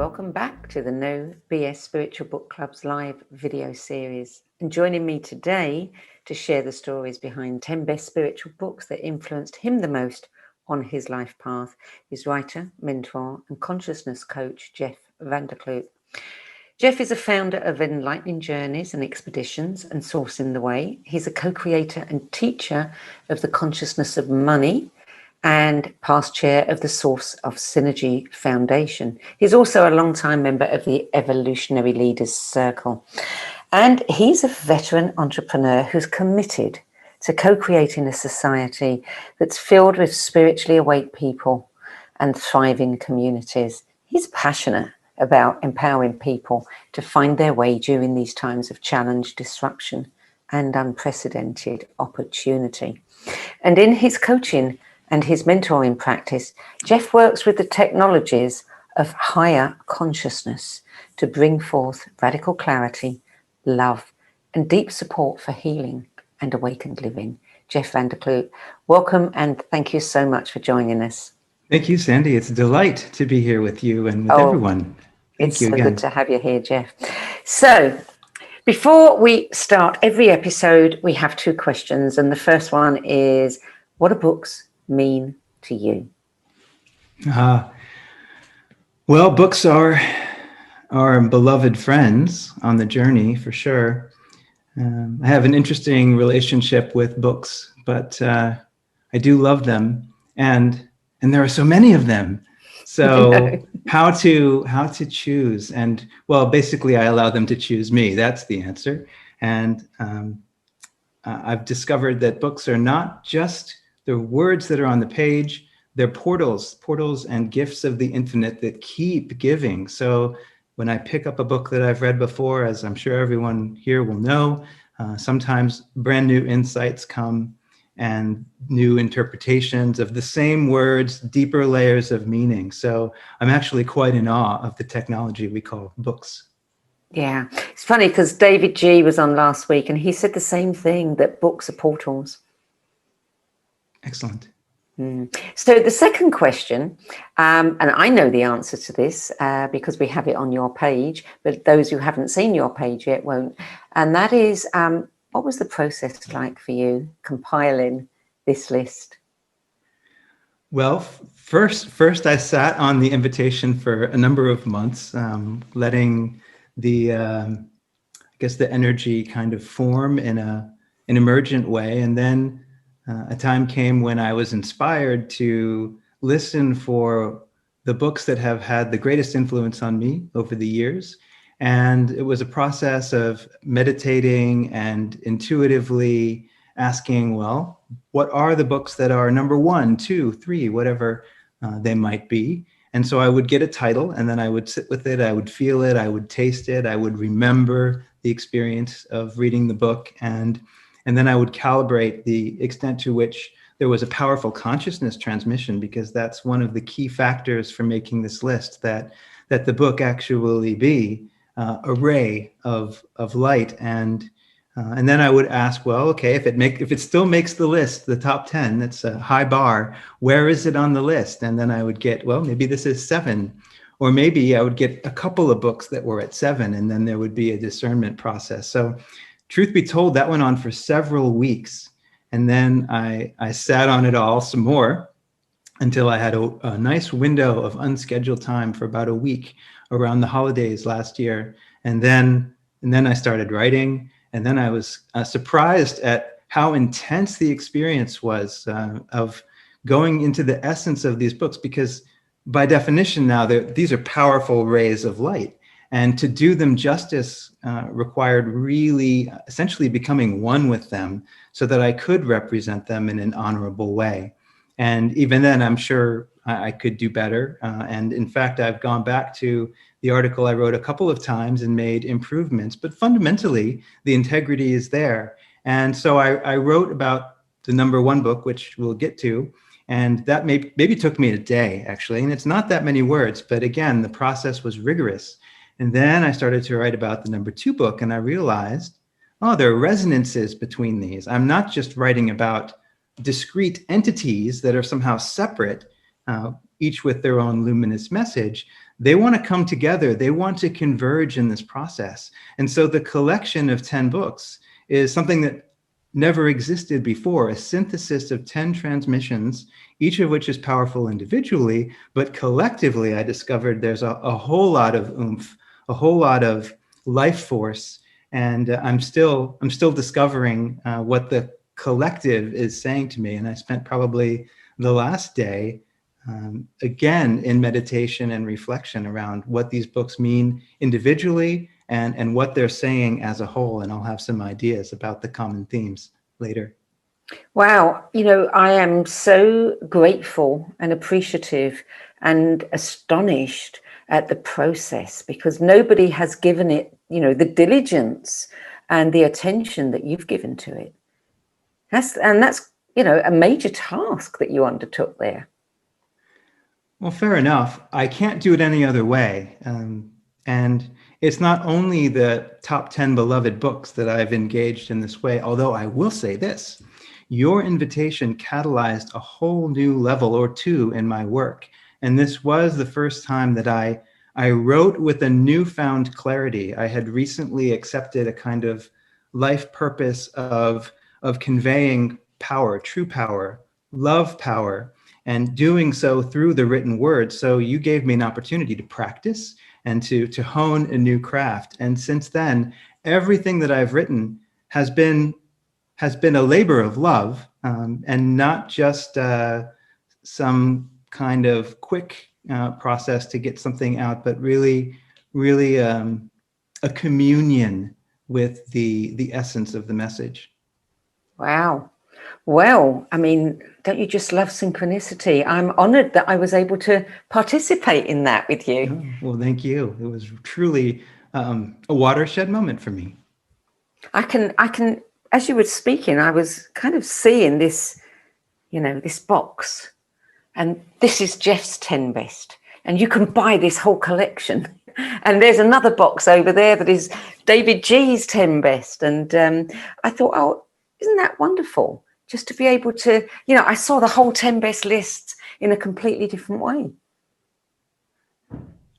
welcome back to the No BS Spiritual Book Club's live video series. And joining me today to share the stories behind 10 best spiritual books that influenced him the most on his life path is writer, mentor, and consciousness coach Jeff Vander Clute. Jeff is a founder of Enlightening Journeys and Expeditions and Source in the Way. He's a co-creator and teacher of the Consciousness of Money and past chair of the Source of Synergy Foundation. He's also a long-time member of the Evolutionary Leaders Circle. And he's a veteran entrepreneur who's committed to co-creating a society that's filled with spiritually awake people and thriving communities. He's passionate about empowering people to find their way during these times of challenge, disruption, and unprecedented opportunity. And in his coaching and his mentoring practice, Jeff works with the technologies of higher consciousness to bring forth radical clarity, love, and deep support for healing and awakened living. Jeff Vander Clute, welcome and thank you so much for joining us. Thank you, Sandie. It's a delight to be here with you and with everyone. Thank you again. It's so good to have you here, Jeff. So, before we start every episode, we have two questions. And the first one is, what are books mean to you? Well, books are beloved friends on the journey, for sure. I have an interesting relationship with books, but I do love them, and there are so many of them. So how to choose? And well, basically, I allow them to choose me. That's the answer. And I've discovered that books are not just the words that are on the page, they're portals and gifts of the infinite that keep giving. So when I pick up a book that I've read before, as I'm sure everyone here will know, sometimes brand new insights come and new interpretations of the same words, deeper layers of meaning. So I'm actually quite in awe of the technology we call books. Yeah, it's funny because David G was on last week and he said the same thing, that books are portals. Excellent. So the second question, and I know the answer to this because we have it on your page, but those who haven't seen your page yet won't. And that is, what was the process like for you compiling this list? Well, first I sat on the invitation for a number of months, letting the, I guess the energy kind of form in an emergent way. And then a time came when I was inspired to listen for the books that have had the greatest influence on me over the years. And it was a process of meditating and intuitively asking, well, what are the books that are number 1, 2, 3, whatever they might be? And so I would get a title and then I would sit with it, I would feel it, I would taste it, I would remember the experience of reading the book, and then I would calibrate the extent to which there was a powerful consciousness transmission, because that's one of the key factors for making this list, that the book actually be a ray of light. And then I would ask, well, okay, if it still makes the list, the top 10, that's a high bar, where is it on the list? And then I would get, well, maybe this is 7, or maybe I would get a couple of books that were at 7, and then there would be a discernment process. So truth be told, that went on for several weeks. And then I sat on it all some more until I had a nice window of unscheduled time for about a week around the holidays last year. And then I started writing. And then I was surprised at how intense the experience was of going into the essence of these books, because by definition now, these are powerful rays of light. And to do them justice required really essentially becoming one with them so that I could represent them in an honorable way. And even then, I'm sure I could do better. And in fact, I've gone back to the article I wrote a couple of times and made improvements. But fundamentally, the integrity is there. And so I wrote about the number 1 book, which we'll get to. And that maybe took me a day, actually. And it's not that many words. But again, the process was rigorous. And then I started to write about the number 2 book, and I realized, oh, there are resonances between these. I'm not just writing about discrete entities that are somehow separate, each with their own luminous message. they want to come together. They want to converge in this process. And so the collection of 10 books is something that never existed before, a synthesis of 10 transmissions, each of which is powerful individually, but collectively, I discovered there's a whole lot of oomph, a whole lot of life force. And I'm still discovering what the collective is saying to me. And I spent probably the last day again in meditation and reflection around what these books mean individually and what they're saying as a whole. And I'll have some ideas about the common themes later. Wow. I am so grateful and appreciative and astonished at the process, because nobody has given it, the diligence and the attention that you've given to it. That's a major task that you undertook there. Well, fair enough. I can't do it any other way. And it's not only the top 10 beloved books that I've engaged in this way, although I will say this, your invitation catalyzed a whole new level or two in my work. And this was the first time that I wrote with a newfound clarity. I had recently accepted a kind of life purpose of conveying power, true power, love power, and doing so through the written word. So you gave me an opportunity to practice and to hone a new craft. And since then, everything that I've written has been a labor of love, and not just some kind of quick process to get something out, but really a communion with the essence of the message. Wow. Well, don't you just love synchronicity? I'm honored that I was able to participate in that with you. Oh, well, thank you. It was truly a watershed moment for me. I can, as you were speaking, I was kind of seeing this, this box, and this is Jeff's 10 best, and you can buy this whole collection. And there's another box over there that is David G's 10 best. And I thought, oh, isn't that wonderful? Just to be able to, I saw the whole 10 best lists in a completely different way.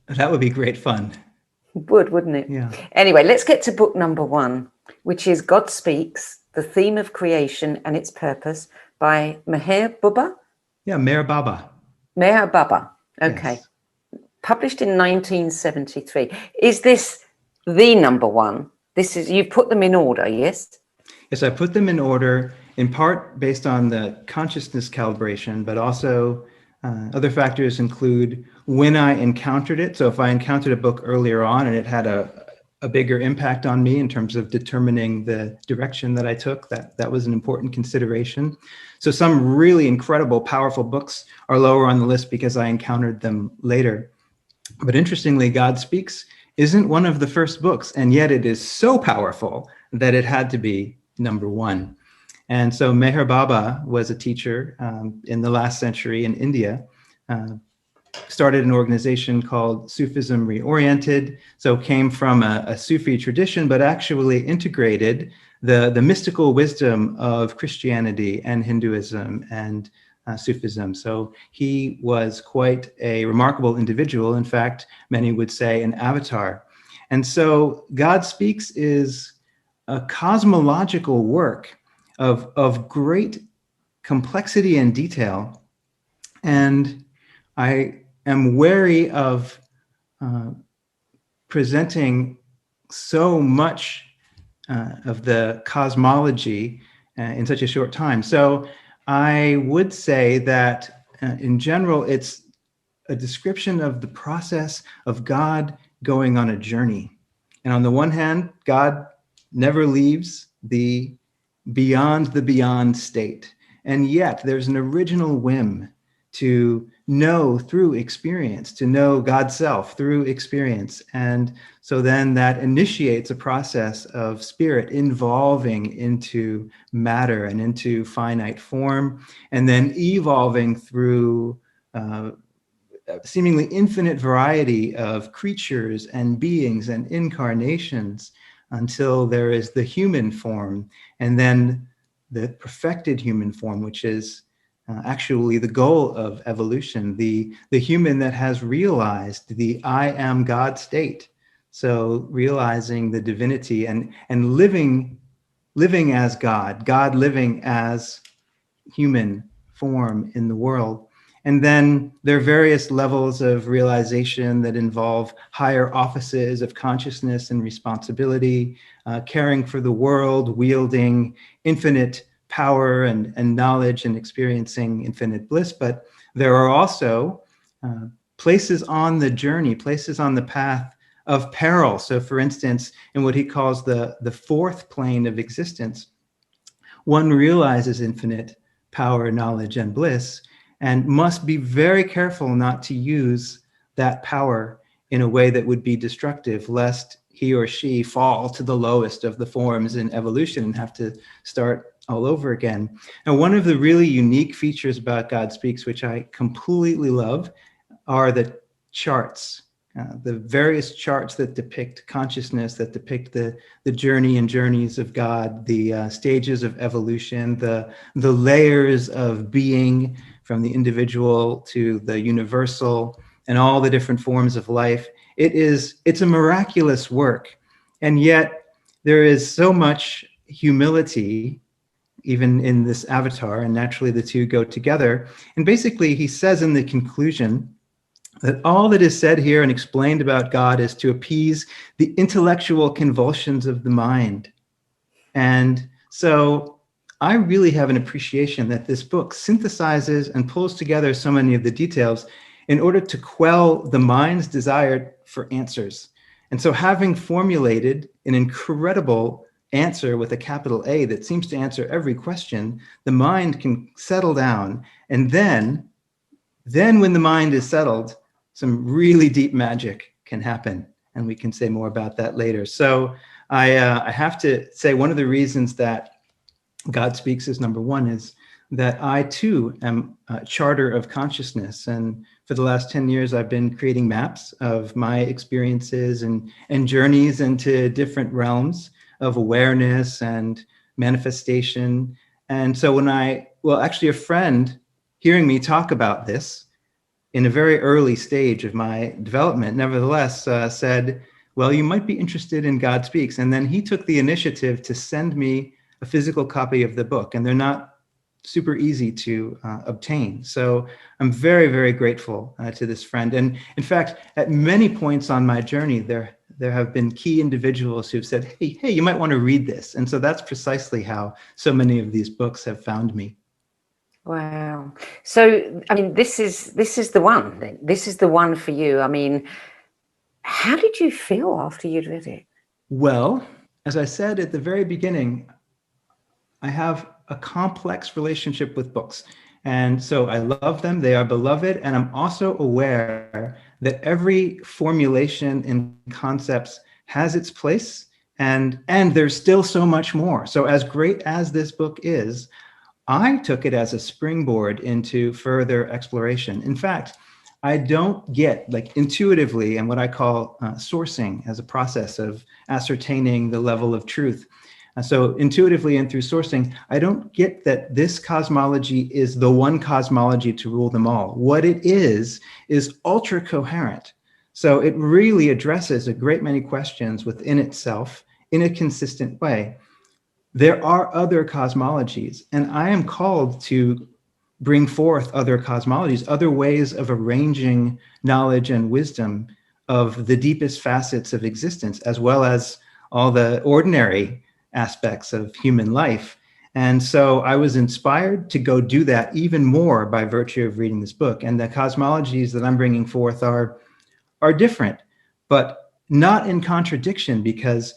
That would be great fun. Wouldn't it? Yeah. Anyway, let's get to book number 1, which is God Speaks, The Theme of Creation and Its Purpose by Meher Baba. Yeah, Meher Baba. Meher Baba. Okay. Yes. Published in 1973. Is this the number 1? You put them in order, yes? Yes, I put them in order, in part based on the consciousness calibration, but also other factors include when I encountered it. So if I encountered a book earlier on and it had a bigger impact on me in terms of determining the direction that I took, that was an important consideration. So some really incredible, powerful books are lower on the list because I encountered them later. But interestingly, God Speaks isn't one of the first books, and yet it is so powerful that it had to be number 1. And so Meher Baba was a teacher in the last century in India, started an organization called Sufism Reoriented, so came from a Sufi tradition, but actually integrated the mystical wisdom of Christianity and Hinduism and Sufism. So he was quite a remarkable individual. In fact, many would say an avatar. And so God Speaks is a cosmological work of great complexity and detail. And I am wary of presenting so much of the cosmology in such a short time. So I would say that in general, it's a description of the process of God going on a journey. And on the one hand, God never leaves the beyond state. And yet there's an original whim to know through experience, to know God's self through experience. And so then that initiates a process of spirit involving into matter and into finite form, and then evolving through seemingly infinite variety of creatures and beings and incarnations until there is the human form, and then the perfected human form, which is actually the goal of evolution, the human that has realized the I am God state. So realizing the divinity and living as God, God living as human form in the world. And then there are various levels of realization that involve higher offices of consciousness and responsibility, caring for the world, wielding infinite power and knowledge, and experiencing infinite bliss. But there are also places on the journey, places on the path of peril. So for instance, in what he calls the fourth plane of existence, one realizes infinite power, knowledge, and bliss, and must be very careful not to use that power in a way that would be destructive, lest he or she fall to the lowest of the forms in evolution and have to start all over again. Now, one of the really unique features about God Speaks, which I completely love, are the charts. The various charts that depict consciousness, that depict the journey and journeys of God, the stages of evolution, the layers of being, from the individual to the universal, and all the different forms of life. It's a miraculous work. And yet there is so much humility even in this avatar, and naturally the two go together. And basically he says in the conclusion that all that is said here and explained about God is to appease the intellectual convulsions of the mind. And so I really have an appreciation that this book synthesizes and pulls together so many of the details in order to quell the mind's desire for answers. And so having formulated an incredible answer with a capital A that seems to answer every question, the mind can settle down. And then when the mind is settled, some really deep magic can happen. And we can say more about that later. So I have to say, one of the reasons that God Speaks is number one is that I too am a charter of consciousness. And for the last 10 years, I've been creating maps of my experiences and journeys into different realms of awareness and manifestation. And so actually a friend hearing me talk about this in a very early stage of my development, nevertheless said, well, you might be interested in God Speaks. And then he took the initiative to send me a physical copy of the book, and they're not super easy to obtain. So I'm very, very grateful to this friend. And in fact, at many points on my journey, there have been key individuals who've said, hey, you might want to read this. And so that's precisely how so many of these books have found me. Wow. So, I mean, this is the one. This is the one for you. I mean, how did you feel after you'd read it? Well, as I said at the very beginning, I have a complex relationship with books. And so I love them. They are beloved. And I'm also aware that every formulation in concepts has its place. And there's still so much more. So as great as this book is, I took it as a springboard into further exploration. In fact, I don't get, like, intuitively, and what I call sourcing as a process of ascertaining the level of truth. So intuitively and through sourcing, I don't get that this cosmology is the one cosmology to rule them all. What it is ultra coherent. So it really addresses a great many questions within itself in a consistent way. There are other cosmologies, and I am called to bring forth other cosmologies, other ways of arranging knowledge and wisdom of the deepest facets of existence, as well as all the ordinary aspects of human life. And so I was inspired to go do that even more by virtue of reading this book. And the cosmologies that I'm bringing forth are different, but not in contradiction, because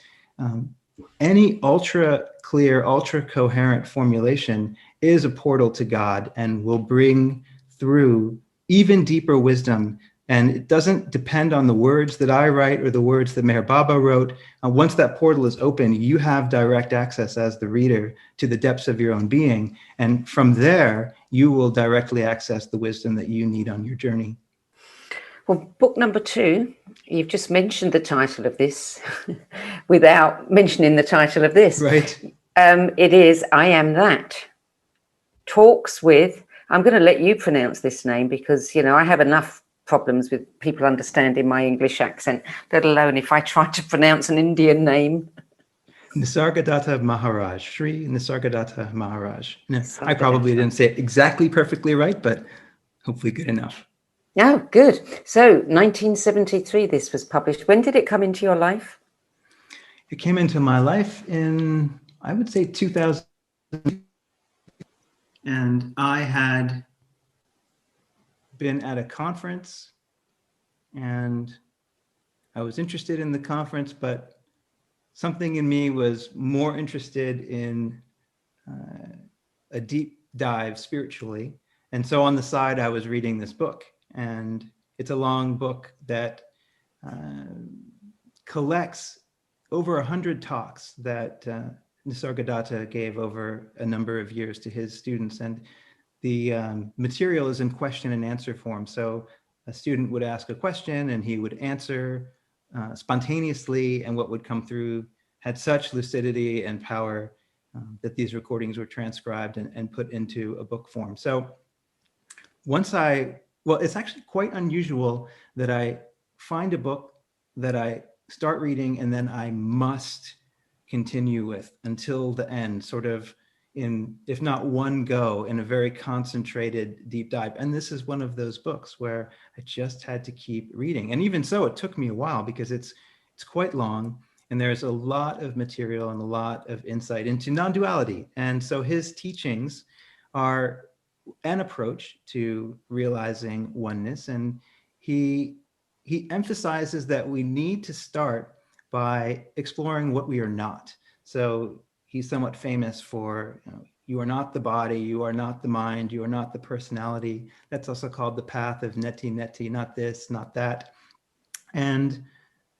any ultra clear, ultra coherent formulation is a portal to God and will bring through even deeper wisdom. And it doesn't depend on the words that I write or the words that Meher Baba wrote. Once that portal is open, you have direct access as the reader to the depths of your own being. And from there, you will directly access the wisdom that you need on your journey. Well, book number 2, you've just mentioned the title of this without mentioning the title of this. Right. It is I Am That. Talks with I'm going to let you pronounce this name because, you know, I have enough problems with people understanding my English accent, let alone if I try to pronounce an Indian name. Nisargadatta Maharaj, Sri Nisargadatta Maharaj. No, I probably Nisargadatta. didn't say it exactly perfectly right, but hopefully good enough. Oh, good. So 1973, this was published. When did it come into your life? It came into my life in, I would say, 2000. And I had been at a conference and I was interested in the conference, but something in me was more interested in a deep dive spiritually. And so on the side, I was reading this book, and it's a long book that collects over 100 talks that Nisargadatta gave over a number of years to his students. And the material is in question and answer form. So a student would ask a question and he would answer spontaneously, and what would come through had such lucidity and power that these recordings were transcribed and put into a book form. So well, it's actually quite unusual that I find a book that I start reading and then I must continue with until the end, sort of in, if not one go, in a very concentrated deep dive. And this is one of those books where I just had to keep reading. And even so, it took me a while because it's quite long and there's a lot of material and a lot of insight into non-duality. And so his teachings are an approach to realizing oneness. And he emphasizes that we need to start by exploring what we are not. So he's somewhat famous for, you are not the body, you are not the mind, you are not the personality. That's also called the path of neti neti, not this, not that. And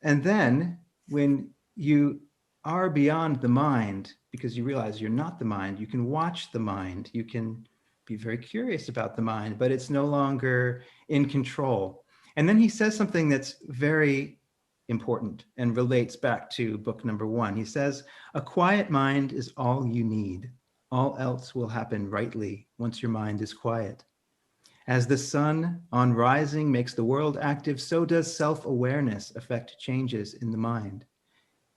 then when you are beyond the mind, because you realize you're not the mind, you can watch the mind, you can be very curious about the mind, but it's no longer in control. And then he says something that's very important and relates back to book number 1. He says, a quiet mind is all you need. All else will happen rightly once your mind is quiet. As the sun on rising makes the world active, so does self-awareness affect changes in the mind.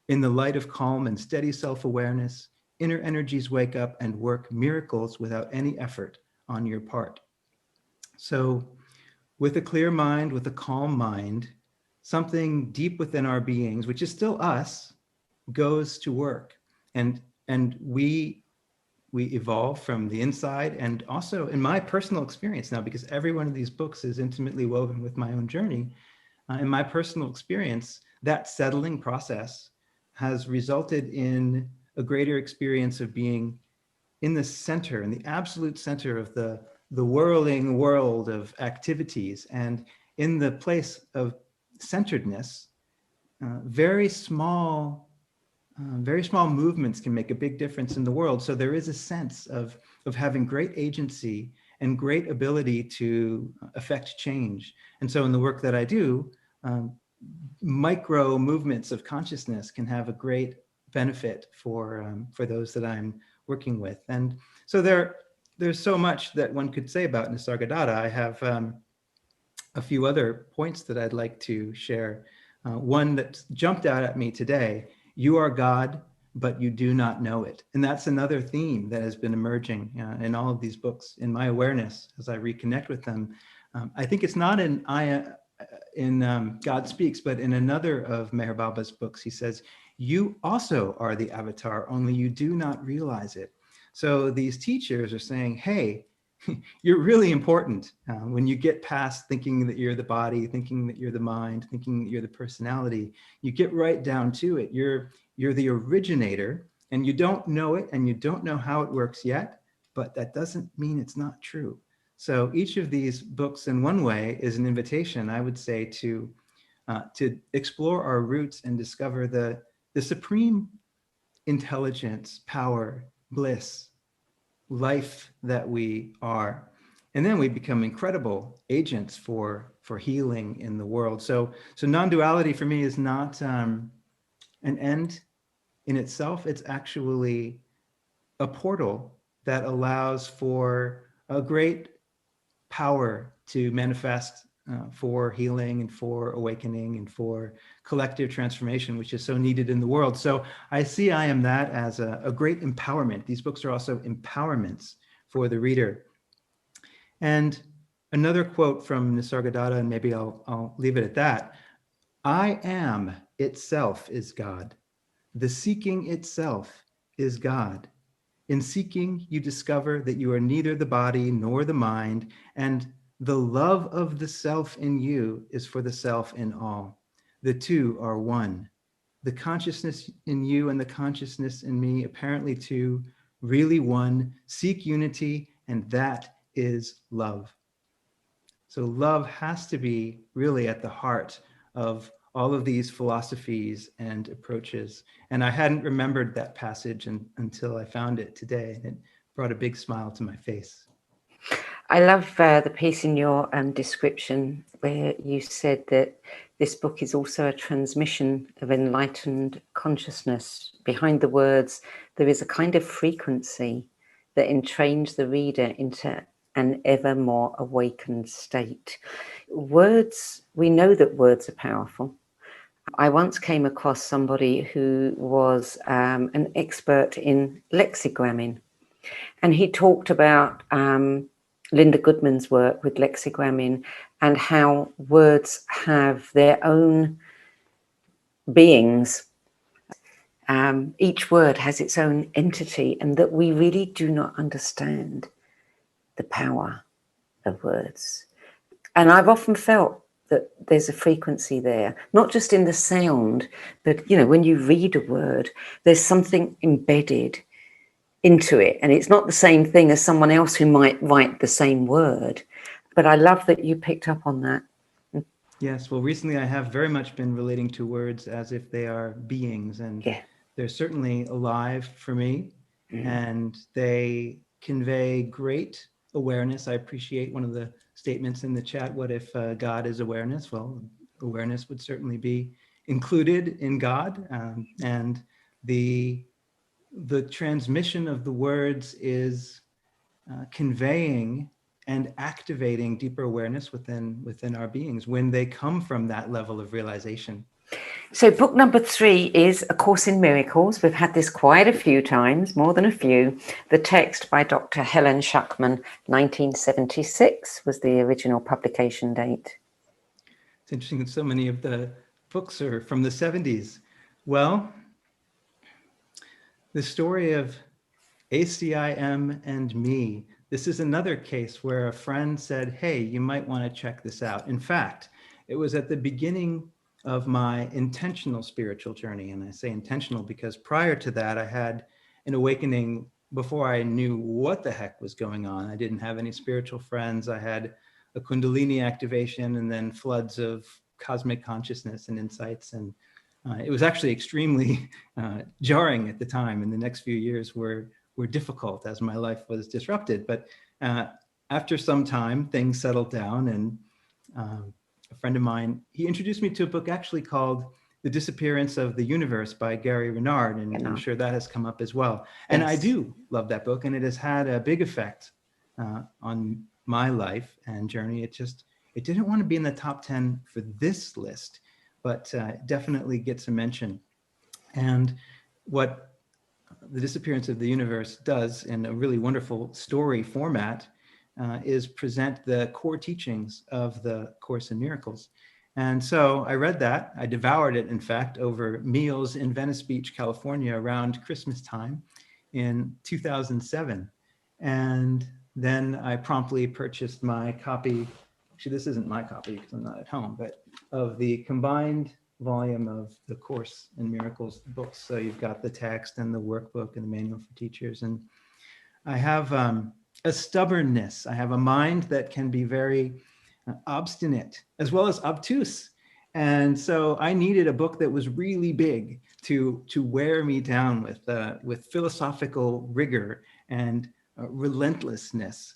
In the light of calm and steady self-awareness, inner energies wake up and work miracles without any effort on your part. So with a clear mind, with a calm mind, something deep within our beings, which is still us, goes to work. And we evolve from the inside. And also in my personal experience now, because every one of these books is intimately woven with my own journey, in my personal experience, that settling process has resulted in a greater experience of being in the center, in the absolute center of the whirling world of activities. And in the place of centeredness, very small movements can make a big difference in the world. So there is a sense of having great agency and great ability to affect change. And so in the work that I do, micro movements of consciousness can have a great benefit for those that I'm working with. And so there's so much that one could say about Nisargadatta. I have a few other points that I'd like to share. One that jumped out at me today: you are God, but you do not know it. And that's another theme that has been emerging in all of these books, in my awareness as I reconnect with them. I think it's not in God Speaks, but in another of Meher Baba's books, he says, you also are the avatar, only you do not realize it. So these teachers are saying, hey, you're really important. When you get past thinking that you're the body, thinking that you're the mind, thinking that you're the personality, you get right down to it. You're the originator, and you don't know it, and you don't know how it works yet, but that doesn't mean it's not true. So each of these books in one way is an invitation, I would say, to explore our roots and discover the supreme intelligence, power, bliss, life that we are. And then we become incredible agents for healing in the world. So non-duality for me is not an end in itself. It's actually a portal that allows for a great power to manifest for healing and for awakening and for collective transformation, which is so needed in the world. So I see I Am That as a great empowerment. These books are also empowerments for the reader. And another quote from Nisargadatta, and maybe I'll leave it at that. I am itself is God. The seeking itself is God. In seeking, you discover that you are neither the body nor the mind, and the love of the self in you is for the self in all. The two are one. The consciousness in you and the consciousness in me, apparently two, really one, seek unity, and that is love. So love has to be really at the heart of all of these philosophies and approaches. And I hadn't remembered that passage until I found it today. And it brought a big smile to my face. I love the piece in your description where you said that this book is also a transmission of enlightened consciousness. Behind the words, there is a kind of frequency that entrains the reader into an ever more awakened state. Words, we know that words are powerful. I once came across somebody who was an expert in lexigramming, and he talked about Linda Goodman's work with lexigramming and how words have their own beings. Each word has its own entity, and that we really do not understand the power of words. And I've often felt that there's a frequency there, not just in the sound, but, you know, when you read a word, there's something embedded into it. And it's not the same thing as someone else who might write the same word. But I love that you picked up on that. Yes, well, recently I have very much been relating to words as if they are beings, and they're certainly alive for me, and they convey great awareness. I appreciate one of the statements in the chat, what if God is awareness? Well, awareness would certainly be included in God, and the transmission of the words is conveying and activating deeper awareness within our beings when they come from that level of realization. So book number 3 is A Course in Miracles. We've had this quite a few times, more than a few. The text by Dr. Helen Schuckman, 1976 was the original publication date. It's interesting that so many of the books are from the 70s. Well, the story of ACIM and me, this is another case where a friend said, hey, you might want to check this out. In fact, it was at the beginning of my intentional spiritual journey. And I say intentional because prior to that, I had an awakening before I knew what the heck was going on. I didn't have any spiritual friends. I had a Kundalini activation and then floods of cosmic consciousness and insights. And it was actually extremely jarring at the time. And the next few years were difficult as my life was disrupted. But after some time, things settled down, and a friend of mine, he introduced me to a book actually called The Disappearance of the Universe by Gary Renard, and I'm sure that has come up as well. And I do love that book, and it has had a big effect on my life and journey. It didn't want to be in the top 10 for this list, but definitely gets a mention. And what The Disappearance of the Universe does in a really wonderful story format is present the core teachings of the Course in Miracles. And so I read that. I devoured it, in fact, over meals in Venice Beach, California around Christmas time in 2007. And then I promptly purchased my copy. Actually, this isn't my copy because I'm not at home, but of the combined volume of the Course in Miracles books. So you've got the text and the workbook and the manual for teachers. And I have a stubbornness. I have a mind that can be very obstinate as well as obtuse. And so I needed a book that was really big to wear me down with philosophical rigor and relentlessness,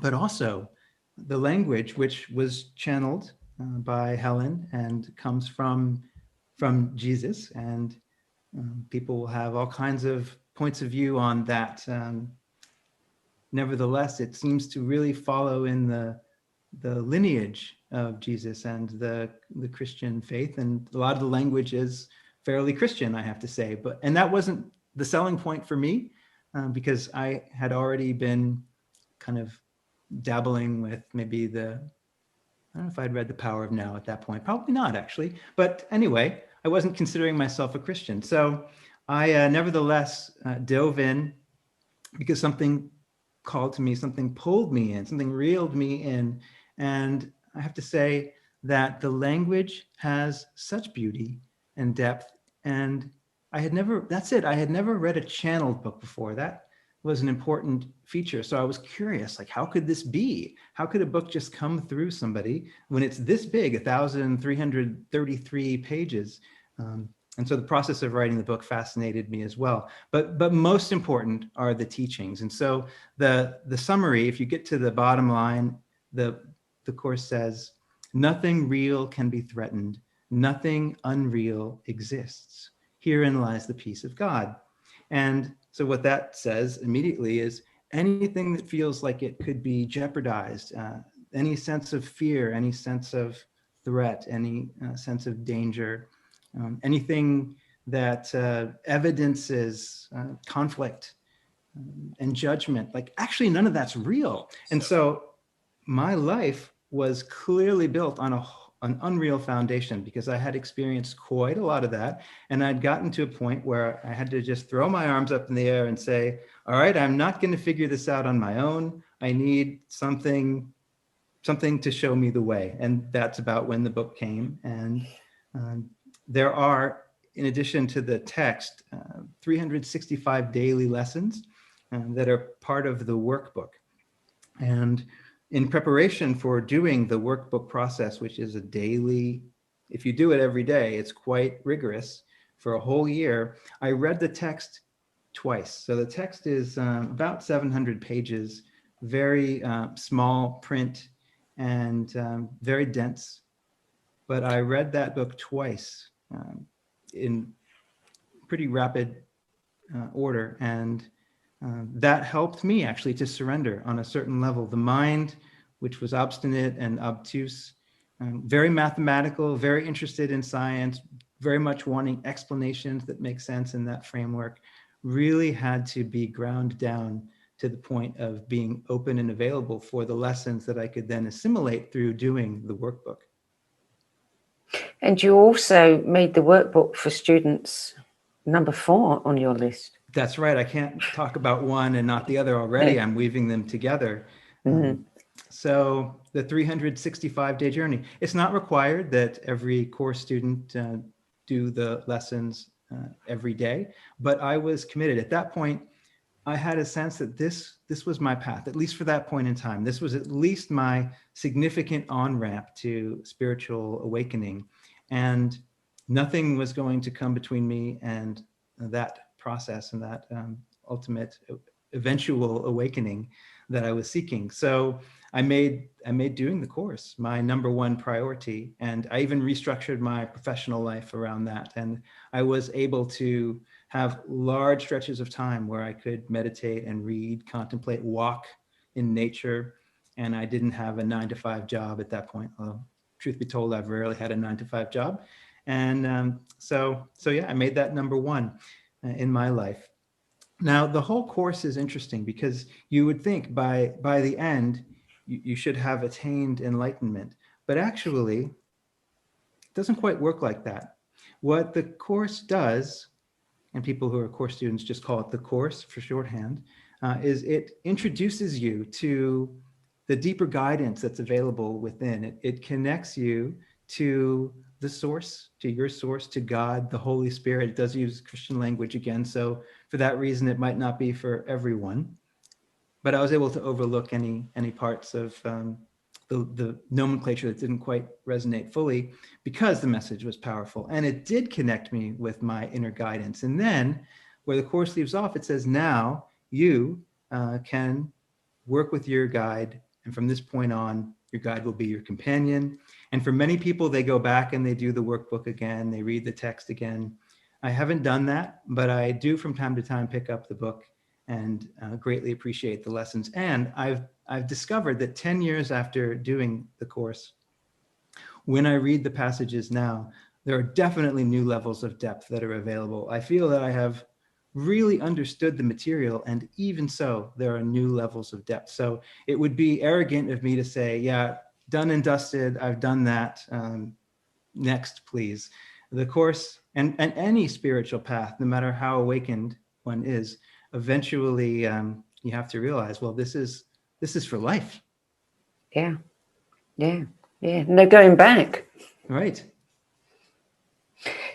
but also the language, which was channeled by Helen and comes from Jesus. And people will have all kinds of points of view on that nevertheless, it seems to really follow in the lineage of Jesus and the Christian faith. And a lot of the language is fairly Christian, I have to say. And that wasn't the selling point for me, because I had already been kind of dabbling with maybe I don't know if I'd read The Power of Now at that point. Probably not, actually. But anyway, I wasn't considering myself a Christian. So I nevertheless dove in because something called to me, something pulled me in, something reeled me in. And I have to say that the language has such beauty and depth. And I had never read a channeled book before. That was an important feature. So I was curious, like, how could this be? How could a book just come through somebody when it's this big, 1,333 pages? And so the process of writing the book fascinated me as well. But most important are the teachings. And so the summary, if you get to the bottom line, the course says, nothing real can be threatened. Nothing unreal exists. Herein lies the peace of God. And so what that says immediately is anything that feels like it could be jeopardized, any sense of fear, any sense of threat, any sense of danger, anything that evidences conflict and judgment, like actually none of that's real. And so my life was clearly built on an unreal foundation because I had experienced quite a lot of that. And I'd gotten to a point where I had to just throw my arms up in the air and say, all right, I'm not going to figure this out on my own. I need something to show me the way. And that's about when the book came. And there are, in addition to the text, 365 daily lessons that are part of the workbook. And in preparation for doing the workbook process, which is a daily, if you do it every day, it's quite rigorous for a whole year, I read the text twice. So the text is about 700 pages, very small print and very dense. But I read that book twice in pretty rapid order. And that helped me actually to surrender on a certain level. The mind, which was obstinate and obtuse, very mathematical, very interested in science, very much wanting explanations that make sense in that framework, really had to be ground down to the point of being open and available for the lessons that I could then assimilate through doing the workbook. And you also made the workbook for students number 4 on your list. That's right. I can't talk about one and not the other already. I'm weaving them together. Mm-hmm. So the 365-day journey, it's not required that every course student do the lessons every day, but I was committed. At that point, I had a sense that this was my path, at least for that point in time. This was at least my significant on-ramp to spiritual awakening. And nothing was going to come between me and that process and that ultimate eventual awakening that I was seeking. So I made doing the course my number one priority. And I even restructured my professional life around that. And I was able to have large stretches of time where I could meditate and read, contemplate, walk in nature. And I didn't have a 9-to-5 job at that point. Well, truth be told, I've rarely had a 9-to-5 job. And so yeah, I made that number one in my life. Now, the whole course is interesting because you would think by the end, you should have attained enlightenment. But actually, it doesn't quite work like that. What the course does, and people who are course students just call it the course for shorthand, is it introduces you to the deeper guidance that's available within. It connects you to the source, to your source, to God, the Holy Spirit. It does use Christian language again, so for that reason, it might not be for everyone. But I was able to overlook any parts of the nomenclature that didn't quite resonate fully because the message was powerful. And it did connect me with my inner guidance. And then where the course leaves off, it says, now you can work with your guide. And from this point on, your guide will be your companion. And for many people, they go back and they do the workbook again. They read the text again. I haven't done that, but I do from time to time pick up the book and greatly appreciate the lessons. And I've discovered that 10 years after doing the course, when I read the passages now, there are definitely new levels of depth that are available. I feel that I have really understood the material, and even so, there are new levels of depth. So it would be arrogant of me to say, yeah, done and dusted, I've done that. Next, please. The course and any spiritual path, no matter how awakened one is, eventually you have to realize, well, this is for life. Yeah. No going back. Right.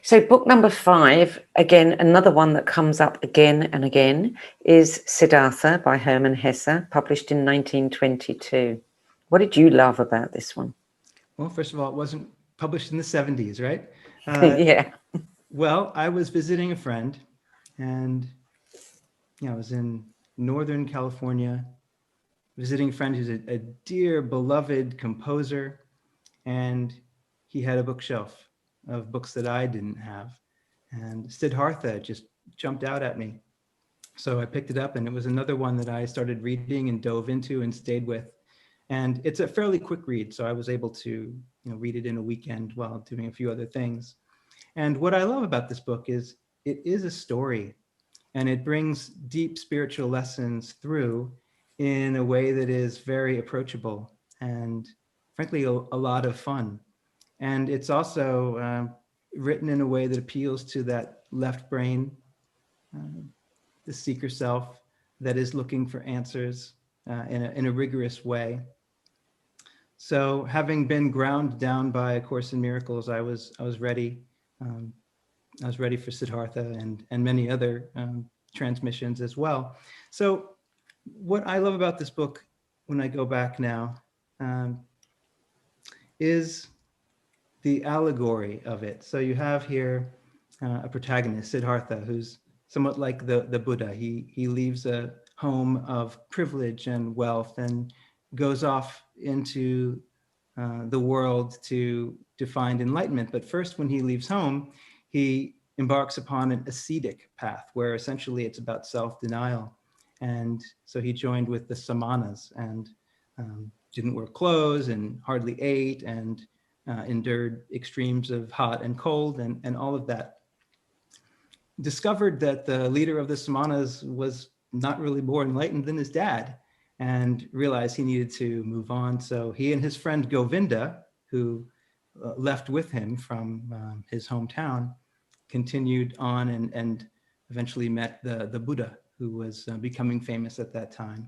So book number 5, again, another one that comes up again and again, is Siddhartha by Hermann Hesse, published in 1922. What did you love about this one? Well, first of all, it wasn't published in the 70s, right? Yeah. Well, I was visiting a friend, and I was in Northern California, visiting a friend who's a dear, beloved composer, and he had a bookshelf of books that I didn't have. And Siddhartha just jumped out at me. So I picked it up, and it was another one that I started reading and dove into and stayed with. And it's a fairly quick read, so I was able to read it in a weekend while doing a few other things. And what I love about this book is it is a story, and it brings deep spiritual lessons through in a way that is very approachable and frankly a lot of fun. And it's also written in a way that appeals to that left brain, the seeker self that is looking for answers in a rigorous way. So having been ground down by A Course in Miracles, I was ready. I was ready for Siddhartha and many other transmissions as well. So what I love about this book when I go back now is the allegory of it. So you have here a protagonist, Siddhartha, who's somewhat like the Buddha. He leaves a home of privilege and wealth and goes off into the world to find enlightenment. But first, when he leaves home, he embarks upon an ascetic path where essentially it's about self-denial. And so he joined with the samanas and didn't wear clothes and hardly ate and endured extremes of hot and cold and all of that. Discovered that the leader of the samanas was not really more enlightened than his dad, and realized he needed to move on. So he and his friend Govinda, who left with him from his hometown, continued on and eventually met the Buddha, who was becoming famous at that time.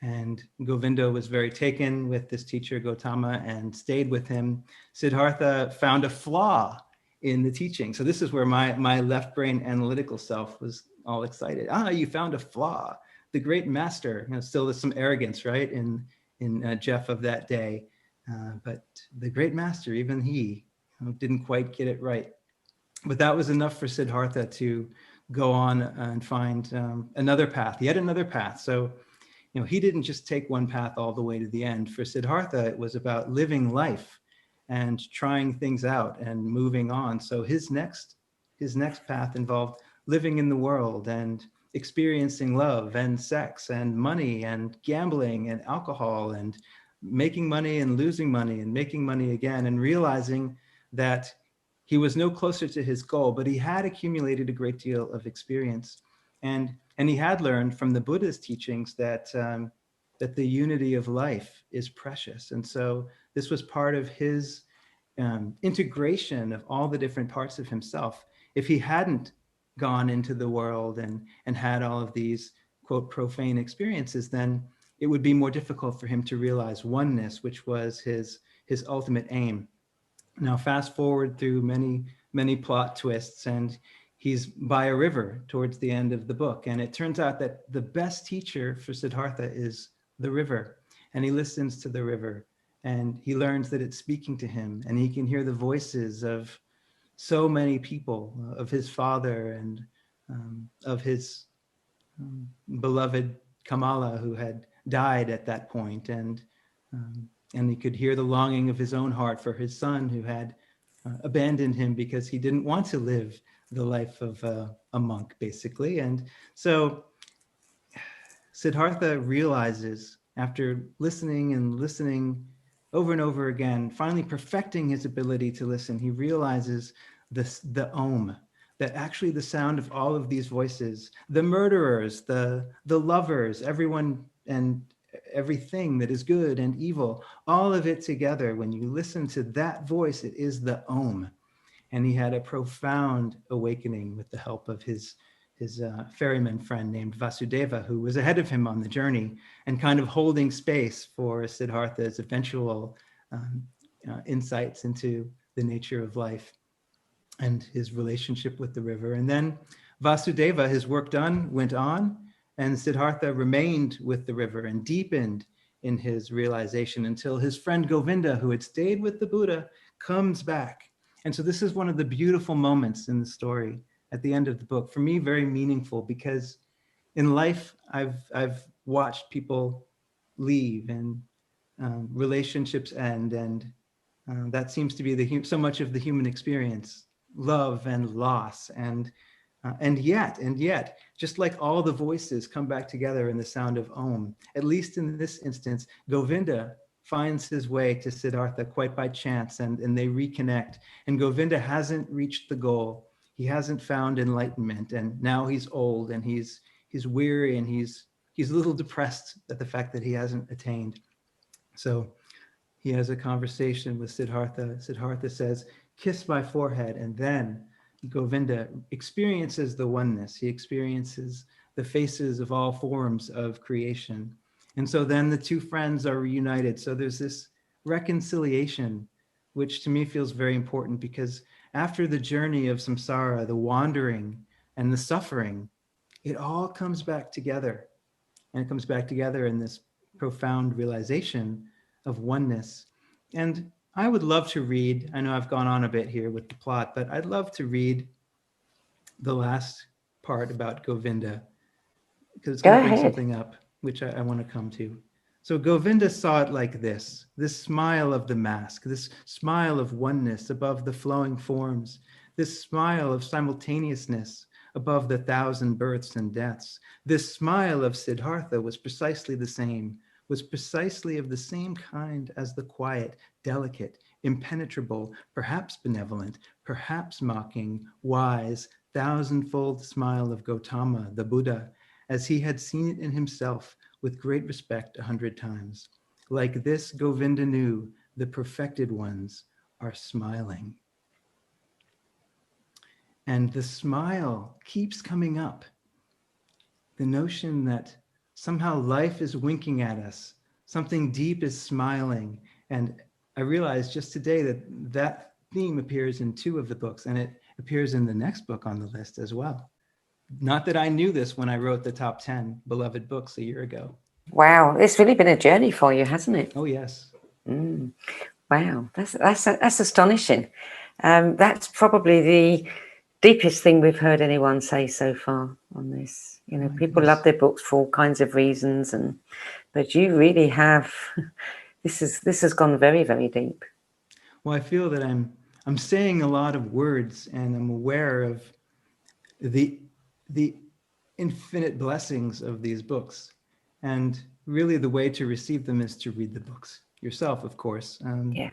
And Govinda was very taken with this teacher, Gautama, and stayed with him. Siddhartha found a flaw in the teaching. So this is where my left brain analytical self was all excited. You found a flaw. The great master, still there's some arrogance, right, in Jeff of that day. But the great master, even he didn't quite get it right. But that was enough for Siddhartha to go on and find another path, yet another path. So, he didn't just take one path all the way to the end. For Siddhartha, it was about living life and trying things out and moving on. So his next path involved living in the world and experiencing love and sex and money and gambling and alcohol and making money and losing money and making money again, and realizing that he was no closer to his goal, but he had accumulated a great deal of experience. And he had learned from the Buddha's teachings that the unity of life is precious. And so this was part of his integration of all the different parts of himself. If he hadn't gone into the world and had all of these, quote, profane experiences, then it would be more difficult for him to realize oneness, which was his ultimate aim. Now, fast forward through many plot twists, and he's by a river towards the end of the book. And it turns out that the best teacher for Siddhartha is the river. And he listens to the river, and he learns that it's speaking to him, and he can hear the voices of so many people, of his father and of his beloved Kamala, who had died at that point. And he could hear the longing of his own heart for his son, who had abandoned him because he didn't want to live the life of a monk, basically. And so Siddhartha realizes, after listening and listening over and over again, finally perfecting his ability to listen, he realizes the Om, that actually the sound of all of these voices, the murderers, the lovers, everyone and everything that is good and evil, all of it together, when you listen to that voice, it is the Om. And he had a profound awakening with the help of his ferryman friend named Vasudeva, who was ahead of him on the journey and kind of holding space for Siddhartha's eventual insights into the nature of life and his relationship with the river. And then Vasudeva, his work done, went on, and Siddhartha remained with the river and deepened in his realization until his friend Govinda, who had stayed with the Buddha, comes back. And so this is one of the beautiful moments in the story at the end of the book. For me, very meaningful, because in life, I've watched people leave and relationships end, and that seems to be so much of the human experience, love and loss, and yet, just like all the voices come back together in the sound of Om, at least in this instance, Govinda finds his way to Siddhartha quite by chance, and they reconnect. And Govinda hasn't reached the goal. He hasn't found enlightenment, and now he's old and he's weary and he's a little depressed at the fact that he hasn't attained. So he has a conversation with Siddhartha. Siddhartha says, "Kiss my forehead," and then Govinda experiences the oneness. He experiences the faces of all forms of creation. And so then the two friends are reunited. So there's this reconciliation, which to me feels very important, because after the journey of samsara, the wandering and the suffering, it all comes back together. And it comes back together in this profound realization of oneness. And I would love to read, I know I've gone on a bit here with the plot, but I'd love to read the last part about Govinda, because it's going to bring something up, which I want to come to. So Govinda saw it like this smile of the mask, this smile of oneness above the flowing forms, this smile of simultaneousness above the 1,000 births and deaths. This smile of Siddhartha was precisely the same, was precisely of the same kind as the quiet, delicate, impenetrable, perhaps benevolent, perhaps mocking, wise, 1,000-fold smile of Gautama, the Buddha, as he had seen it in himself with great respect 100 times. Like this, Govinda knew the perfected ones are smiling. And the smile keeps coming up. The notion that somehow life is winking at us, something deep is smiling. And I realized just today that theme appears in 2 of the books, and it appears in the next book on the list as well. Not that I knew this when I wrote the top 10 beloved books a year ago. Wow, it's really been a journey for you, hasn't it? Oh, yes. Wow, that's astonishing. That's probably the deepest thing we've heard anyone say so far on this. You know, people love their books for all kinds of reasons, but you really have. This has gone very, very deep. Well, I feel that I'm saying a lot of words, and I'm aware of the infinite blessings of these books. And really the way to receive them is to read the books yourself, of course. Yeah.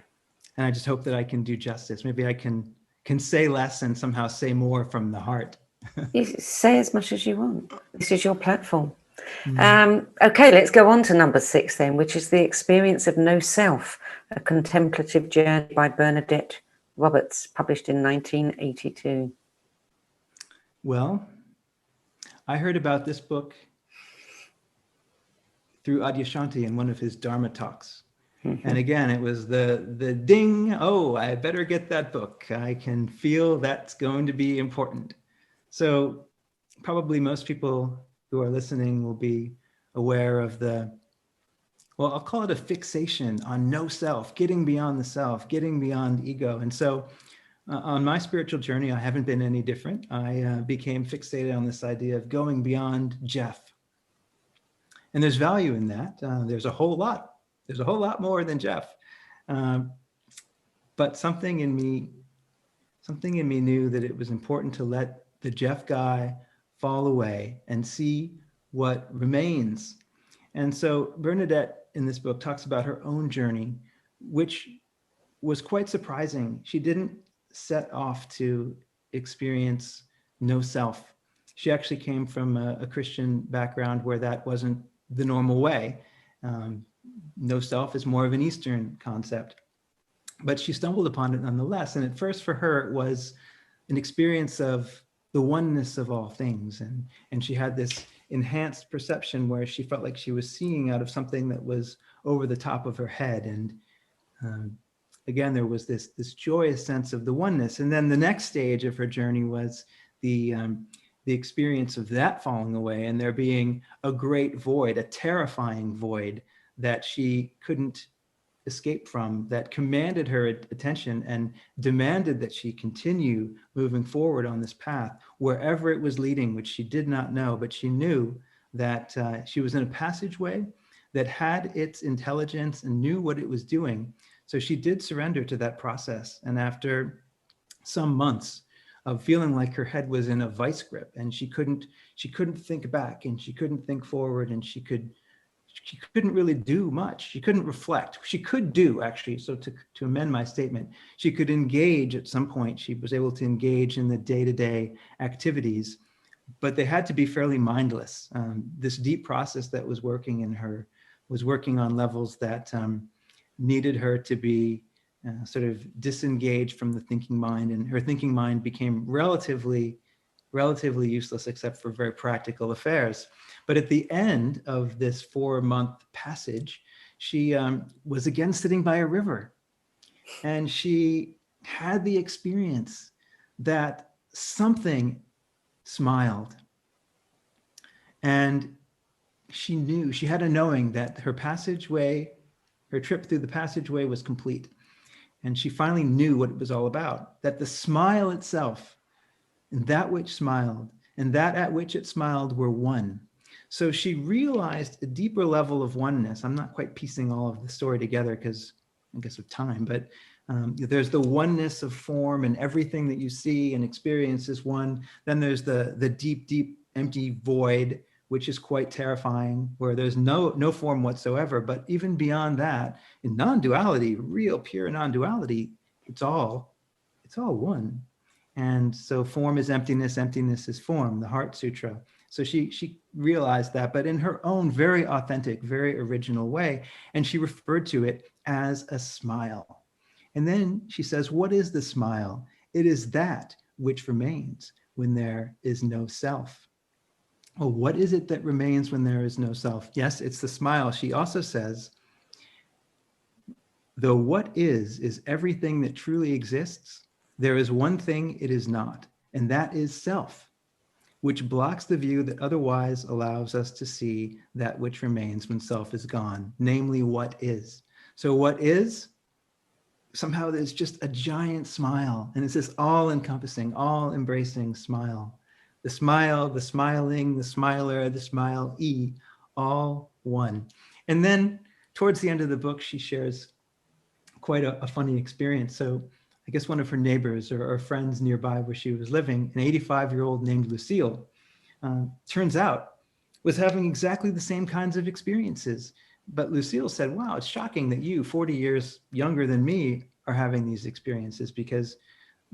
And I just hope that I can do justice. Maybe I can say less and somehow say more from the heart. You say as much as you want. This is your platform. Okay, let's go on to number 6 then, which is The Experience of No Self, a contemplative journey by Bernadette Roberts, published in 1982. Well, I heard about this book through Adyashanti in one of his Dharma talks. And again, it was the ding, oh, I better get that book. I can feel that's going to be important. So probably most people who are listening will be aware of I'll call it a fixation on no self, getting beyond the self, getting beyond ego. And so on my spiritual journey, I haven't been any different. I became fixated on this idea of going beyond Jeff. And there's value in that. There's a whole lot more than Jeff. But something in me knew that it was important to let the Jeff guy fall away and see what remains. And so Bernadette in this book talks about her own journey, which was quite surprising. She didn't set off to experience no self. She actually came from a Christian background where that wasn't the normal way. No self is more of an Eastern concept. But she stumbled upon it nonetheless. And at first for her, it was an experience of the oneness of all things. And she had this enhanced perception where she felt like she was seeing out of something that was over the top of her head. And again, there was this joyous sense of the oneness. And then the next stage of her journey was the experience of that falling away and there being a great void, a terrifying void that she couldn't escape from, that commanded her attention and demanded that she continue moving forward on this path, wherever it was leading, which she did not know, but she knew that she was in a passageway that had its intelligence and knew what it was doing. So she did surrender to that process. And after some months of feeling like her head was in a vice grip and she couldn't think back and she couldn't think forward and she couldn't really do much. She couldn't reflect. She could do, actually, so to amend my statement, she could engage at some point. She was able to engage in the day-to-day activities, but they had to be fairly mindless. This deep process that was working in her was working on levels that needed her to be sort of disengaged from the thinking mind, and her thinking mind became relatively useless except for very practical affairs. But at the end of this 4-month passage, she was again sitting by a river, and she had the experience that something smiled. And she knew, she had a knowing that her trip through the passageway was complete. And she finally knew what it was all about, that the smile itself and that which smiled and that at which it smiled were one. So she realized a deeper level of oneness. I'm not quite piecing all of the story together because I guess of time, but there's the oneness of form and everything that you see and experience is one. Then there's the deep, deep, empty void, which is quite terrifying, where there's no form whatsoever. But even beyond that, in non-duality, real pure non-duality, it's all one. And so form is emptiness, emptiness is form, the Heart Sutra. So she realized that, but in her own very authentic, very original way, and she referred to it as a smile. And then she says, what is the smile? It is that which remains when there is no self. Well, what is it that remains when there is no self? Yes, it's the smile. She also says, though what is everything that truly exists, there is one thing it is not, and that is self, which blocks the view that otherwise allows us to see that which remains when self is gone, namely what is. So what is? Somehow there's just a giant smile, and it's this all-encompassing, all-embracing smile. The smile, the smiling, the smiler, the smile-e, all one. And then towards the end of the book, she shares quite a funny experience. So I guess one of her neighbors or friends nearby where she was living, an 85-year-old named Lucille, turns out was having exactly the same kinds of experiences. But Lucille said, wow, it's shocking that you, 40 years younger than me, are having these experiences, because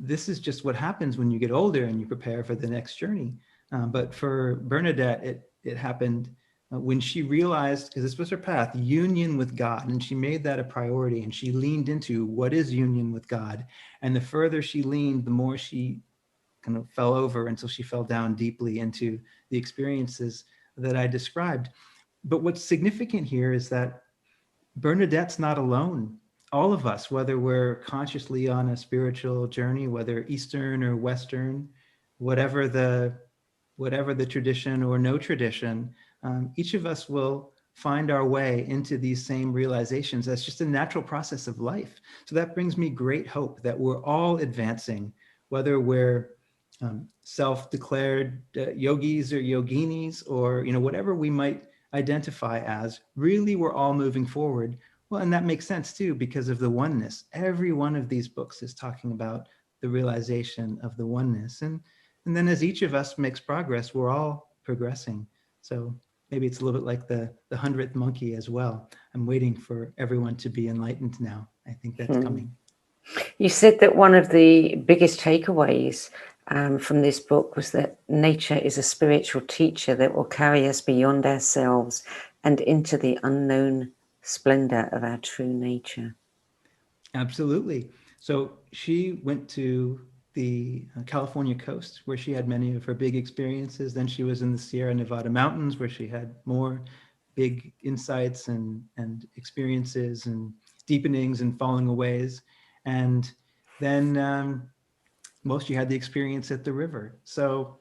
this is just what happens when you get older and you prepare for the next journey. But for Bernadette, it happened when she realized, because this was her path, union with God, and she made that a priority, and she leaned into what is union with God. And the further she leaned, the more she kind of fell over until she fell down deeply into the experiences that I described. But what's significant here is that Bernadette's not alone. All of us, whether we're consciously on a spiritual journey, whether Eastern or Western, whatever the tradition or no tradition, each of us will find our way into these same realizations. That's just a natural process of life. So that brings me great hope that we're all advancing, whether we're self-declared yogis or yoginis, or whatever we might identify as. Really, we're all moving forward. Well, and that makes sense too, because of the oneness. Every one of these books is talking about the realization of the oneness. And then as each of us makes progress, we're all progressing. So maybe it's a little bit like the 100th monkey as well. I'm waiting for everyone to be enlightened now. I think that's coming. You said that one of the biggest takeaways from this book was that nature is a spiritual teacher that will carry us beyond ourselves and into the unknown splendor of our true nature. Absolutely. So she went to the California coast where she had many of her big experiences. Then she was in the Sierra Nevada mountains where she had more big insights and experiences and deepenings and falling aways. And then, well, she had the experience at the river. So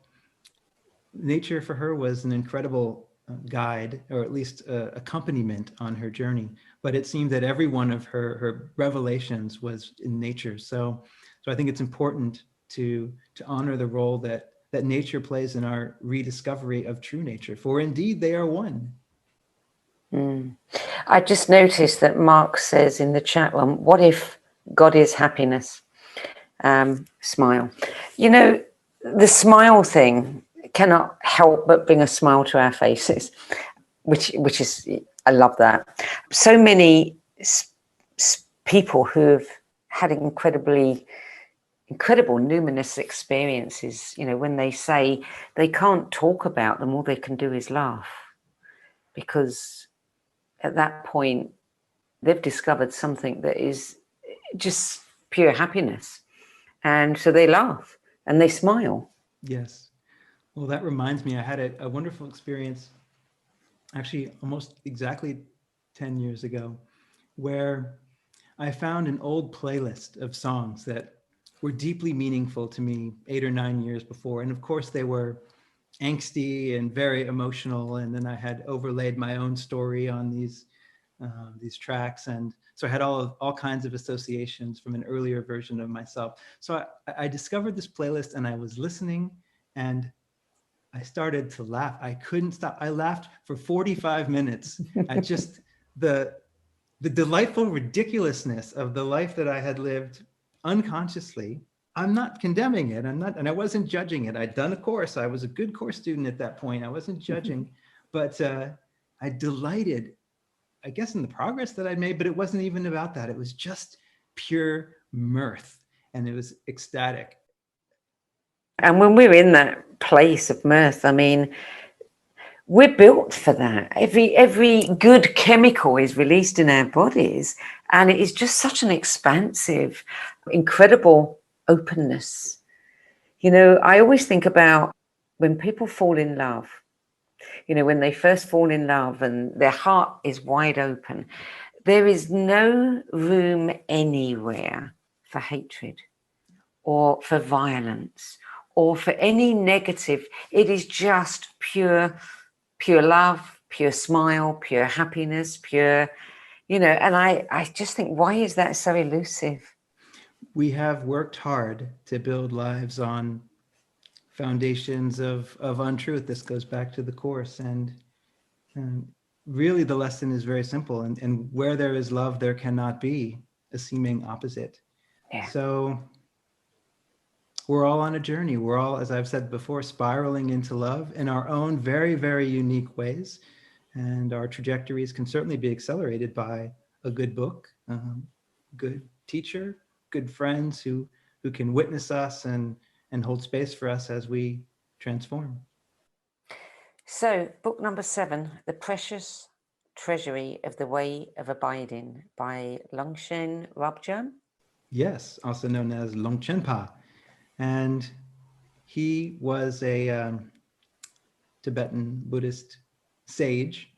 nature for her was an incredible guide, or at least accompaniment on her journey. But it seemed that every one of her revelations was in nature. So I think it's important to honor the role that nature plays in our rediscovery of true nature. For indeed, they are one. I just noticed that Mark says in the chat room, what if God is happiness? Smile. You know, the smile thing cannot help but bring a smile to our faces, which is, I love that. So many people who've had incredible numinous experiences, you know, when they say they can't talk about them, all they can do is laugh, because at that point they've discovered something that is just pure happiness, and so they laugh and they smile. Yes. Well, that reminds me, I had a wonderful experience actually almost exactly 10 years ago, where I found an old playlist of songs that were deeply meaningful to me 8 or 9 years before. And of course, they were angsty and very emotional. And then I had overlaid my own story on these tracks. And so I had all kinds of associations from an earlier version of myself. So I discovered this playlist and I was listening and I started to laugh. I couldn't stop. I laughed for 45 minutes at just the delightful ridiculousness of the life that I had lived unconsciously. I'm not condemning it. And I wasn't judging it. I'd done a course. I was a good course student at that point. I wasn't judging, but I delighted, I guess, in the progress that I'd made, but it wasn't even about that. It was just pure mirth and it was ecstatic. And when we're in that place of mirth, I mean, we're built for that. Every good chemical is released in our bodies, and it is just such an expansive, incredible openness. You know, I always think about when people fall in love, you know, when they first fall in love and their heart is wide open, there is no room anywhere for hatred or for violence or for any negative. It is just pure love, pure smile, pure happiness, pure, you know, and I just think, why is that so elusive? We have worked hard to build lives on foundations of untruth. This goes back to the course. And really the lesson is very simple. And where there is love, there cannot be a seeming opposite. Yeah. So we're all on a journey. We're all, as I've said before, spiraling into love in our own very, very unique ways. And our trajectories can certainly be accelerated by a good book, good teacher, good friends who can witness us and hold space for us as we transform. So, book number 7, The Precious Treasury of the Way of Abiding by Longchen Rabjam. Yes, also known as Longchenpa. And he was a Tibetan Buddhist sage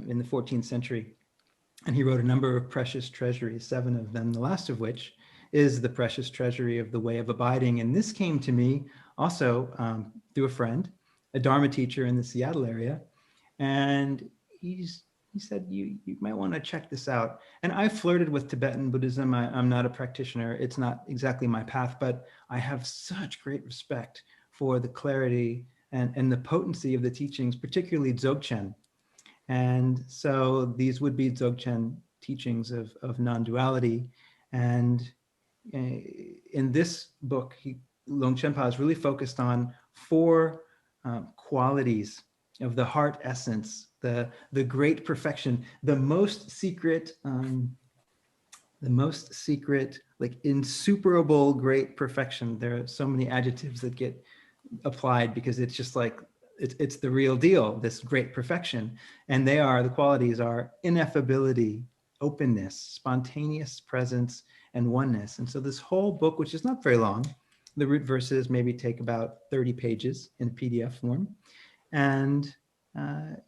in the 14th century. And he wrote a number of precious treasuries, 7 of them, the last of which is the precious treasury of the way of abiding. And this came to me also through a friend, a Dharma teacher in the Seattle area. And he said, you might want to check this out. And I flirted with Tibetan Buddhism. I'm not a practitioner. It's not exactly my path, but I have such great respect for the clarity and the potency of the teachings, particularly Dzogchen. And so these would be Dzogchen teachings of non-duality. And in this book, Longchenpa is really focused on 4 qualities of the heart essence, the great perfection, the most secret, like insuperable great perfection. There are so many adjectives that get applied because it's just like, it's the real deal, this great perfection. And the qualities are ineffability, openness, spontaneous presence, and oneness. And so this whole book, which is not very long, the root verses maybe take about 30 pages in PDF form. And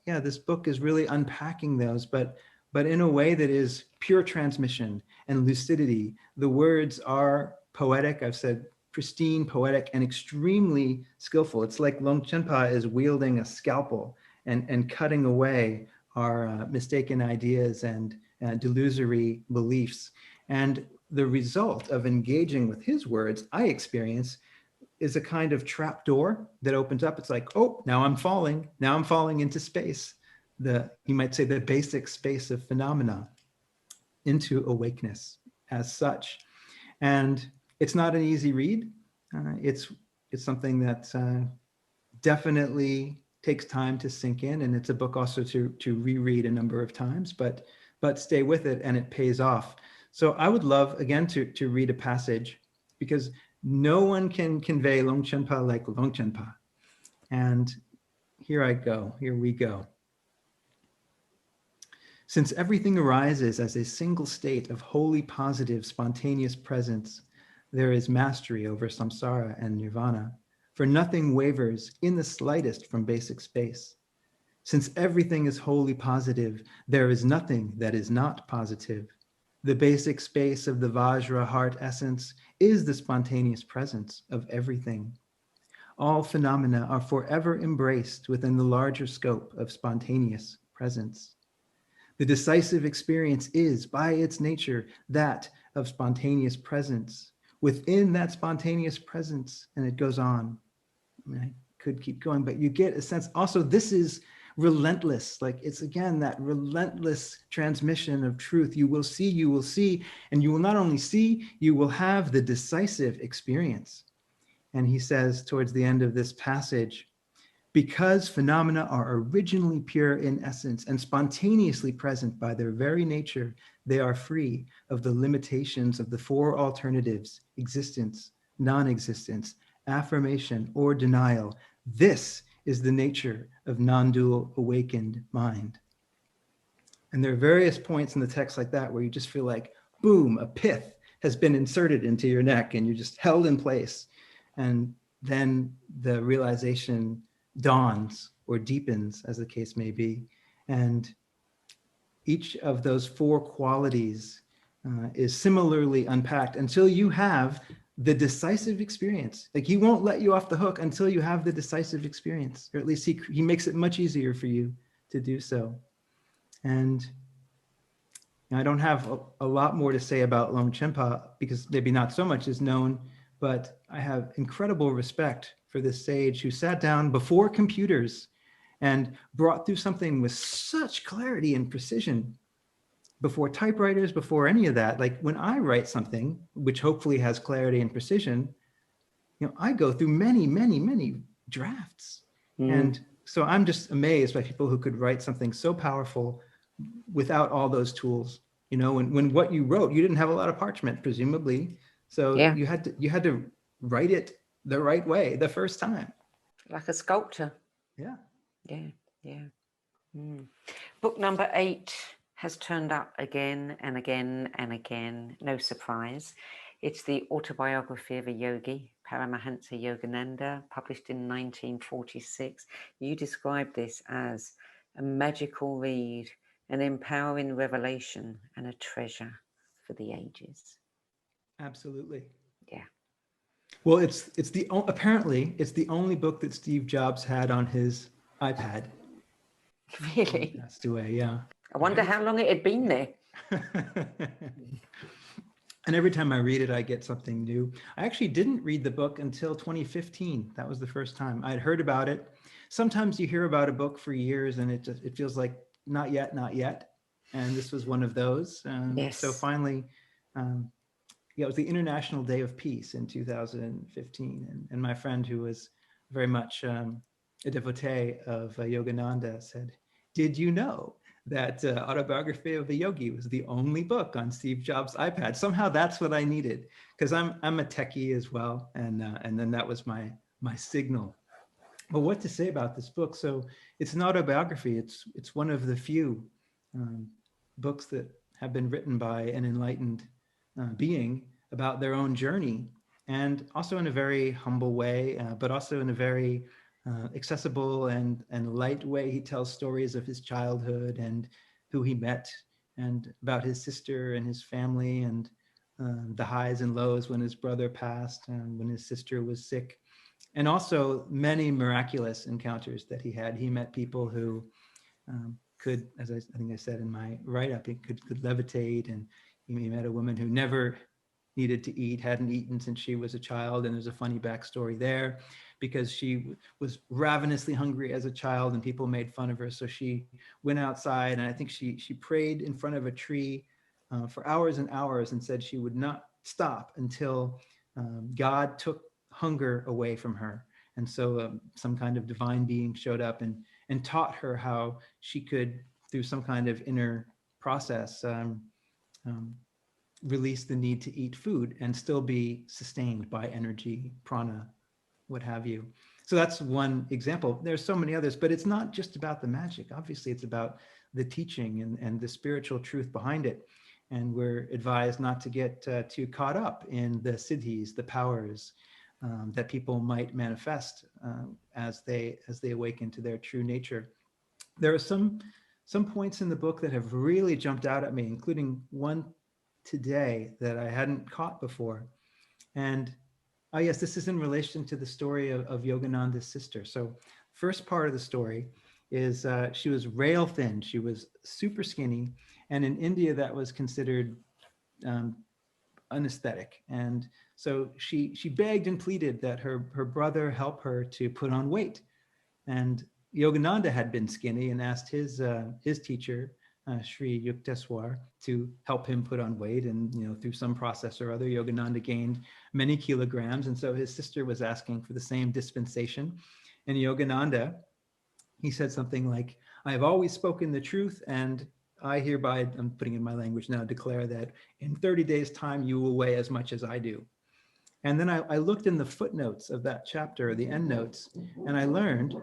this book is really unpacking those, but in a way that is pure transmission and lucidity. The words are poetic. I've said pristine, poetic, and extremely skillful. It's like Longchenpa is wielding a scalpel and cutting away our mistaken ideas and delusory beliefs. And the result of engaging with his words, I experience, is a kind of trap door that opens up. It's like, oh, now I'm falling into space. You might say the basic space of phenomena, into awakeness as such. And it's not an easy read. It's something that definitely takes time to sink in, and it's a book also to reread a number of times, but stay with it, and it pays off. So I would love, again, to read a passage, because no one can convey Longchenpa like Longchenpa. And here we go. Since everything arises as a single state of wholly positive, spontaneous presence, there is mastery over samsara and nirvana, for nothing wavers in the slightest from basic space. Since everything is wholly positive, there is nothing that is not positive. The basic space of the Vajra heart essence is the spontaneous presence of everything. All phenomena are forever embraced within the larger scope of spontaneous presence. The decisive experience is, by its nature, that of spontaneous presence. Within that spontaneous presence, and it goes on. I mean, I could keep going, but you get a sense. Also, this is relentless. Like, it's, again, that relentless transmission of truth. You will see, and you will not only see, you will have the decisive experience. And he says towards the end of this passage, because phenomena are originally pure in essence and spontaneously present by their very nature, they are free of the limitations of the four alternatives: existence, non-existence, affirmation, or denial. This is the nature of non-dual awakened mind. And there are various points in the text like that where you just feel like, boom, a pith has been inserted into your neck and you're just held in place. And then the realization dawns or deepens, as the case may be. And each of those four qualities is similarly unpacked until you have the decisive experience. Like, he won't let you off the hook until you have the decisive experience, or at least he makes it much easier for you to do so. And I don't have a lot more to say about Longchenpa, because maybe not so much is known, but I have incredible respect for this sage who sat down before computers and brought through something with such clarity and precision, before typewriters, before any of that. Like, when I write something which hopefully has clarity and precision, I go through many drafts. And so I'm just amazed by people who could write something so powerful without all those tools. When what you wrote, you didn't have a lot of parchment, presumably. So you had to write it the right way the first time. Like a sculptor. Yeah. Book number 8 has turned up again and again and again. No surprise. It's the Autobiography of a Yogi, Paramahansa Yogananda, published in 1946. You described this as a magical read, an empowering revelation, and a treasure for the ages. Absolutely. Yeah. Well, apparently it's the only book that Steve Jobs had on his iPad. Really? He passed away, yeah. I wonder how long it had been there. And every time I read it, I get something new. I actually didn't read the book until 2015. That was the first time I'd heard about it. Sometimes you hear about a book for years and it feels like not yet. And this was one of those. Yes. So finally, it was the International Day of Peace in 2015. And my friend, who was very much a devotee of Yogananda said, "Did you know that Autobiography of a Yogi was the only book on Steve Jobs' iPad?" Somehow that's what I needed, because I'm a techie as well, and then that was my signal. But what to say about this book? So it's an autobiography. It's one of the few um, books that have been written by an enlightened being about their own journey, and also in a very humble way, but also in a very accessible and light way. He tells stories of his childhood and who he met, and about his sister and his family, and the highs and lows when his brother passed and when his sister was sick, and also many miraculous encounters that he had. He met people who could, as I think I said in my write-up, he could levitate, and he met a woman who never needed to eat, hadn't eaten since she was a child, and there's a funny backstory there, because she was ravenously hungry as a child, and people made fun of her, so she went outside, and I think she prayed in front of a tree for hours and hours, and said she would not stop until God took hunger away from her. And so some kind of divine being showed up and taught her how she could, through some kind of inner process, um, release the need to eat food and still be sustained by energy, prana, what have you. So that's one example. There's so many others, but it's not just about the magic. Obviously, it's about the teaching and the spiritual truth behind it. And we're advised not to get too caught up in the siddhis, the powers that people might manifest as they awaken to their true nature. There are some points in the book that have really jumped out at me, including one today that I hadn't caught before. And oh yes, this is in relation to the story of Yogananda's sister. So first part of the story is she was rail thin. She was super skinny. And in India, that was considered unesthetic. And so she begged and pleaded that her brother help her to put on weight. And Yogananda had been skinny and asked his teacher, Sri Yukteswar, to help him put on weight. And through some process or other, Yogananda gained many kilograms. And so his sister was asking for the same dispensation. And Yogananda, he said something like, "I have always spoken the truth, and I hereby," I'm putting in my language now, "declare that in 30 days' time, you will weigh as much as I do." And then I looked in the footnotes of that chapter, the end notes, and I learned,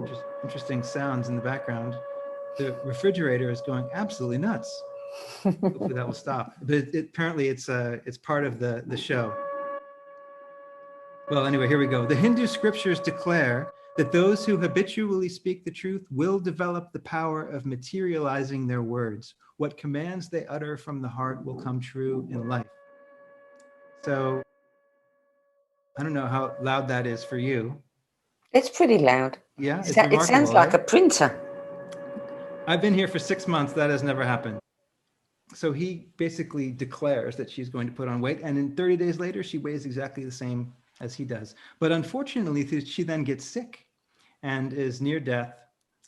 just interesting sounds in the background, the refrigerator is going absolutely nuts. Hopefully that will stop. But apparently it's part of the show. Well, anyway, here we go. The Hindu scriptures declare that those who habitually speak the truth will develop the power of materializing their words. What commands they utter from the heart will come true in life. So I don't know how loud that is for you. It's pretty loud. Yeah, it's It sounds remarkable, like right? a printer. I've been here for 6 months. That has never happened. So he basically declares that she's going to put on weight, and in 30 days later, she weighs exactly the same as he does. But unfortunately, she then gets sick and is near death.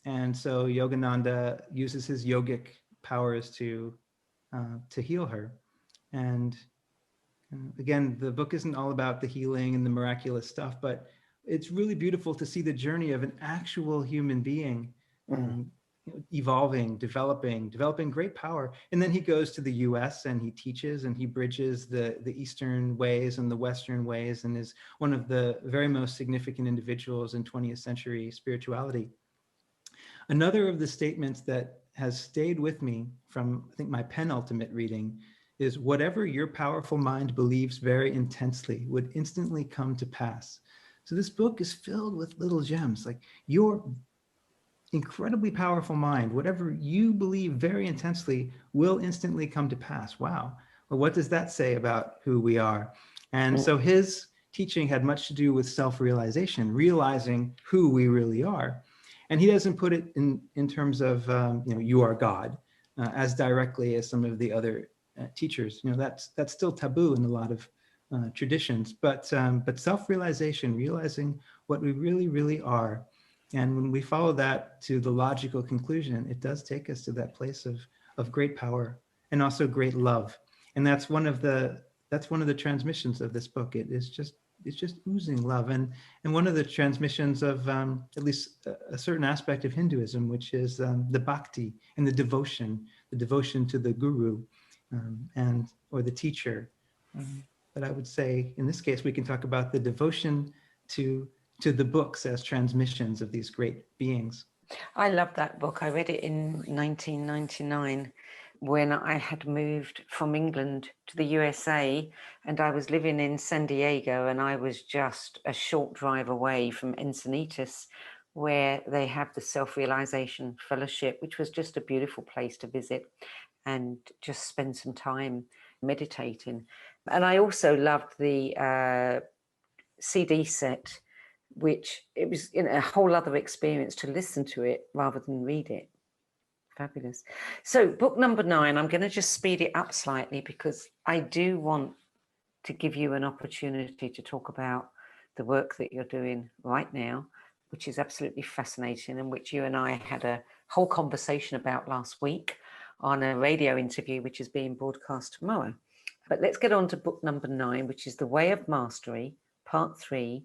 And so Yogananda uses his yogic powers to heal her. And again, the book isn't all about the healing and the miraculous stuff, but it's really beautiful to see the journey of an actual human being evolving, developing great power. And then he goes to the US and he teaches and he bridges the Eastern ways and the Western ways, and is one of the very most significant individuals in 20th century spirituality. Another of the statements that has stayed with me from, I think, my penultimate reading is, "Whatever your powerful mind believes very intensely would instantly come to pass." So this book is filled with little gems, like your incredibly powerful mind, whatever you believe very intensely will instantly come to pass. Wow. Well, what does that say about who we are? And so his teaching had much to do with self-realization, realizing who we really are. And he doesn't put it in terms of, you are God, as directly as some of the other teachers. That's still taboo in a lot of traditions, but self-realization, realizing what we really, really are. And when we follow that to the logical conclusion, it does take us to that place of great power and also great love. And that's one of the transmissions of this book. It is just oozing love. And one of the transmissions of at least a certain aspect of Hinduism, which is the bhakti and the devotion to the guru or the teacher. But I would say in this case, we can talk about the devotion to the books as transmissions of these great beings. I love that book. I read it in 1999 when I had moved from England to the USA, and I was living in San Diego, and I was just a short drive away from Encinitas, where they have the Self-Realization Fellowship, which was just a beautiful place to visit and just spend some time meditating. And I also loved the CD set, which it was a whole other experience to listen to it rather than read it. Fabulous. So book number 9, I'm going to just speed it up slightly because I do want to give you an opportunity to talk about the work that you're doing right now, which is absolutely fascinating, and which you and I had a whole conversation about last week on a radio interview, which is being broadcast tomorrow. But let's get on to book number 9, which is The Way of Mastery, Part 3,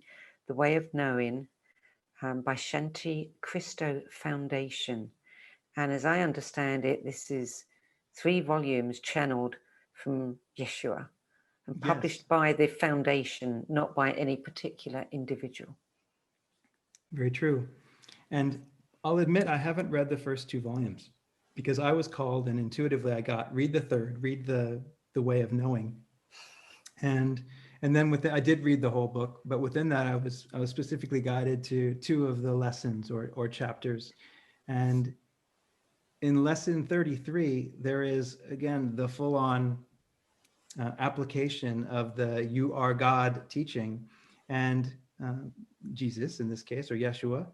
The Way of Knowing, by Shanti Christo Foundation. And as I understand it, this is 3 volumes channeled from Yeshua and published by the foundation, not by any particular individual. Very true. And I'll admit I haven't read the first 2 volumes because I was called and intuitively I got, read the third, read the Way of Knowing. And then I did read the whole book, but within that I was specifically guided to 2 of the lessons or chapters. And in lesson 33, there is, again, the full-on application of the "you are God" teaching. And Jesus, in this case, or Yeshua,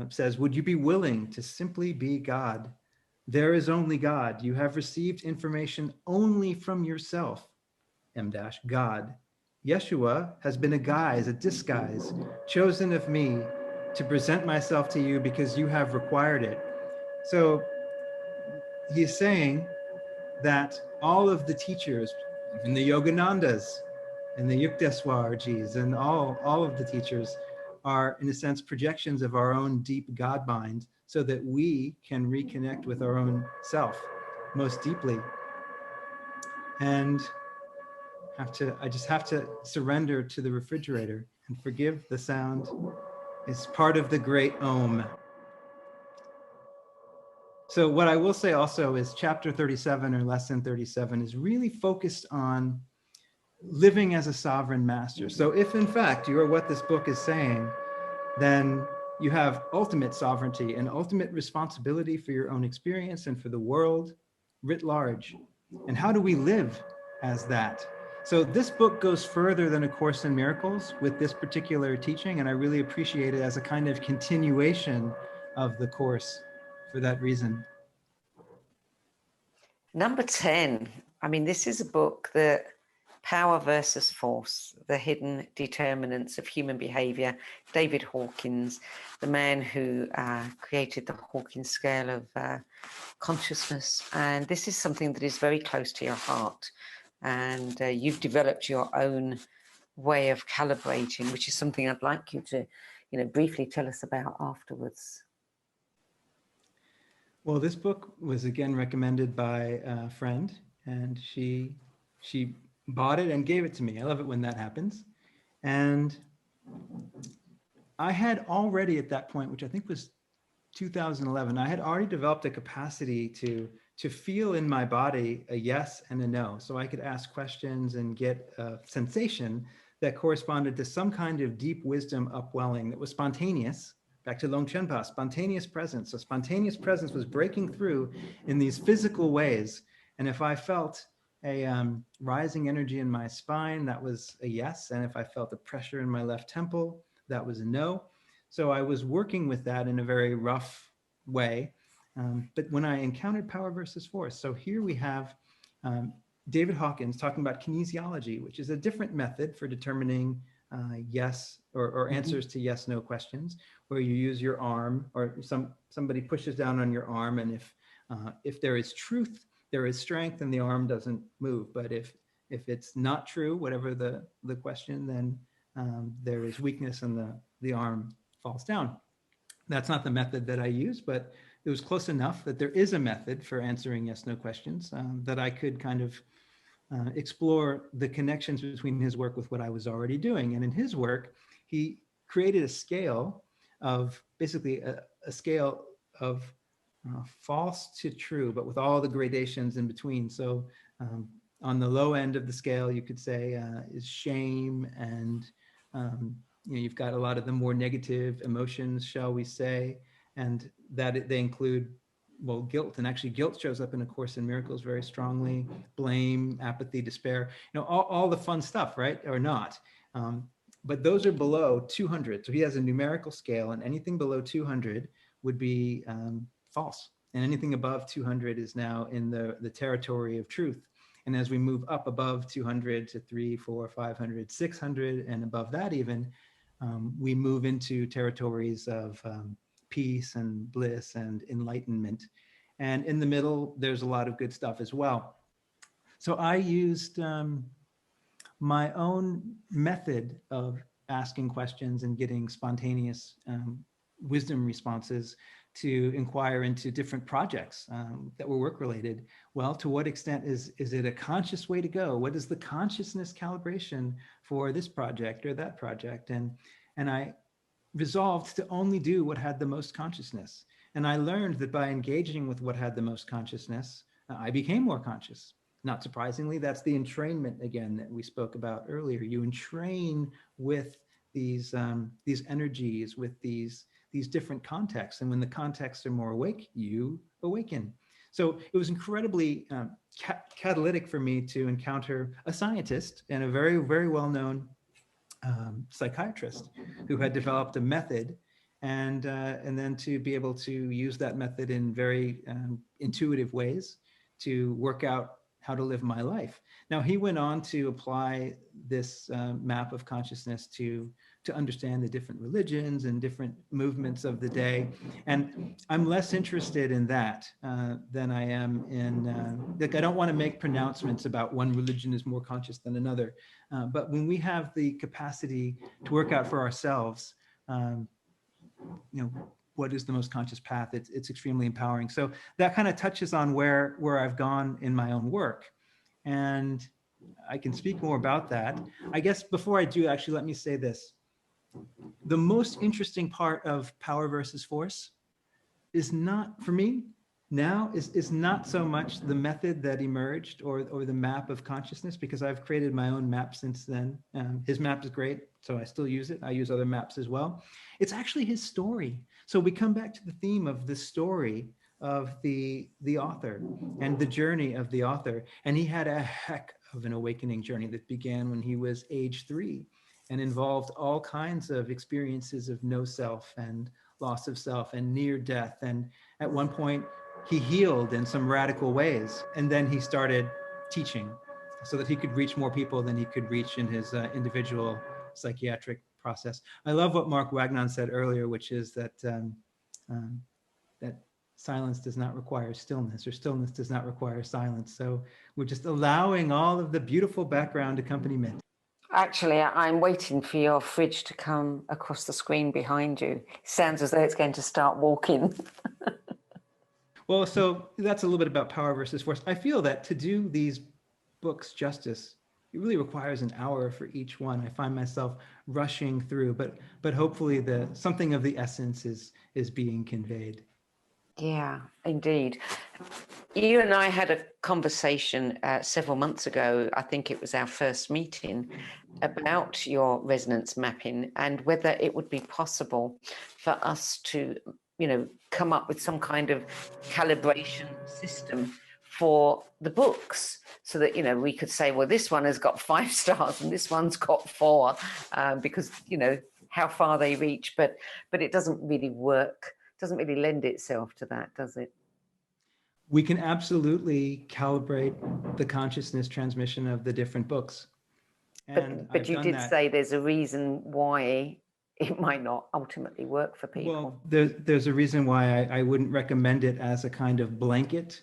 says, would you be willing to simply be God? There is only God. You have received information only from yourself, God. Yeshua has been a disguise, chosen of me to present myself to you because you have required it. So he's saying that all of the teachers, even the Yoganandas and the Yukteswarjis and all of the teachers are, in a sense, projections of our own deep God mind so that we can reconnect with our own self most deeply. And I just have to surrender to the refrigerator and forgive the sound. It's part of the great Om. So what I will say also is chapter 37 or lesson 37 is really focused on living as a sovereign master. So if in fact you are what this book is saying, then you have ultimate sovereignty and ultimate responsibility for your own experience and for the world writ large. And how do we live as that? So this book goes further than A Course in Miracles with this particular teaching, and I really appreciate it as a kind of continuation of the Course for that reason. Number 10. I mean, this is a book that Power versus Force, the Hidden Determinants of Human Behavior. David Hawkins, the man who created the Hawkins scale of consciousness. And this is something that is very close to your heart. And you've developed your own way of calibrating, which is something I'd like you to, briefly tell us about afterwards. Well, this book was again recommended by a friend, and she bought it and gave it to me. I love it when that happens. And I had already at that point, which I think was 2011, I had already developed a capacity to feel in my body a yes and a no. So I could ask questions and get a sensation that corresponded to some kind of deep wisdom upwelling that was spontaneous. Back to Longchenpa, spontaneous presence. So spontaneous presence was breaking through in these physical ways. And if I felt a rising energy in my spine, that was a yes. And if I felt a pressure in my left temple, that was a no. So I was working with that in a very rough way. But when I encountered Power versus Force, so here we have David Hawkins talking about kinesiology, which is a different method for determining yes or answers to yes, no questions, where you use your arm or somebody pushes down on your arm. And if there is truth, there is strength and the arm doesn't move. But if it's not true, whatever the question, then there is weakness and the arm falls down. That's not the method that I use, but it was close enough that there is a method for answering yes/no questions that I could kind of explore the connections between his work with what I was already doing. And in his work, he created a scale of basically a scale of false to true, but with all the gradations in between. So on the low end of the scale, you could say is shame, and you've got a lot of the more negative emotions, shall we say, and that they include, well, guilt. And actually guilt shows up in A Course in Miracles very strongly, blame, apathy, despair, all the fun stuff, right? Or not. But those are below 200. So he has a numerical scale, and anything below 200 would be false. And anything above 200 is now in the territory of truth. And as we move up above 200 to 300, 400, 500, 600, and above that even, we move into territories of peace and bliss and enlightenment. And in the middle, there's a lot of good stuff as well. So I used my own method of asking questions and getting spontaneous wisdom responses to inquire into different projects that were work related. Well, to what extent is it a conscious way to go? What is the consciousness calibration for this project or that project? And I resolved to only do what had the most consciousness. And I learned that by engaging with what had the most consciousness, I became more conscious. Not surprisingly, that's the entrainment again that we spoke about earlier. You entrain with these energies, with these different contexts. And when the contexts are more awake, you awaken. So it was incredibly catalytic for me to encounter a scientist and a very, very well-known psychiatrist who had developed a method, and then to be able to use that method in very intuitive ways to work out how to live my life. Now, he went on to apply this map of consciousness to understand the different religions and different movements of the day. And I'm less interested in that than I am in, like, I don't want to make pronouncements about one religion is more conscious than another. But when we have the capacity to work out for ourselves, what is the most conscious path, it's extremely empowering. So that kind of touches on where I've gone in my own work. And I can speak more about that. I guess before I do, actually, let me say this. The most interesting part of Power versus Force is not, for me, now is not so much the method that emerged or the map of consciousness, because I've created my own map since then. His map is great, so I still use it. I use other maps as well. It's actually his story. So we come back to the theme of the story of the author and the journey of the author. And he had a heck of an awakening journey that began when he was age 3 and involved all kinds of experiences of no self and loss of self and near death. And at one point, he healed in some radical ways. And then he started teaching so that he could reach more people than he could reach in his individual psychiatric process. I love what Mark Wagnon said earlier, which is that that silence does not require stillness, or stillness does not require silence. So we're just allowing all of the beautiful background accompaniment. Actually, I'm waiting for your fridge to come across the screen behind you. It sounds as though it's going to start walking. Well, so that's a little bit about Power versus Force. I feel that to do these books justice, it really requires an hour for each one. I find myself rushing through, but hopefully something of the essence is being conveyed. Yeah, indeed. You and I had a conversation several months ago, I think it was our first meeting, about your resonance mapping and whether it would be possible for us to, come up with some kind of calibration system for the books, so that, we could say, well, this one has got 5 stars and this one's got 4, because, how far they reach, but it doesn't really work. Doesn't really lend itself to that, does it? We can absolutely calibrate the consciousness transmission of the different books. But you did say there's a reason why it might not ultimately work for people. Well, there's a reason why I wouldn't recommend it as a kind of blanket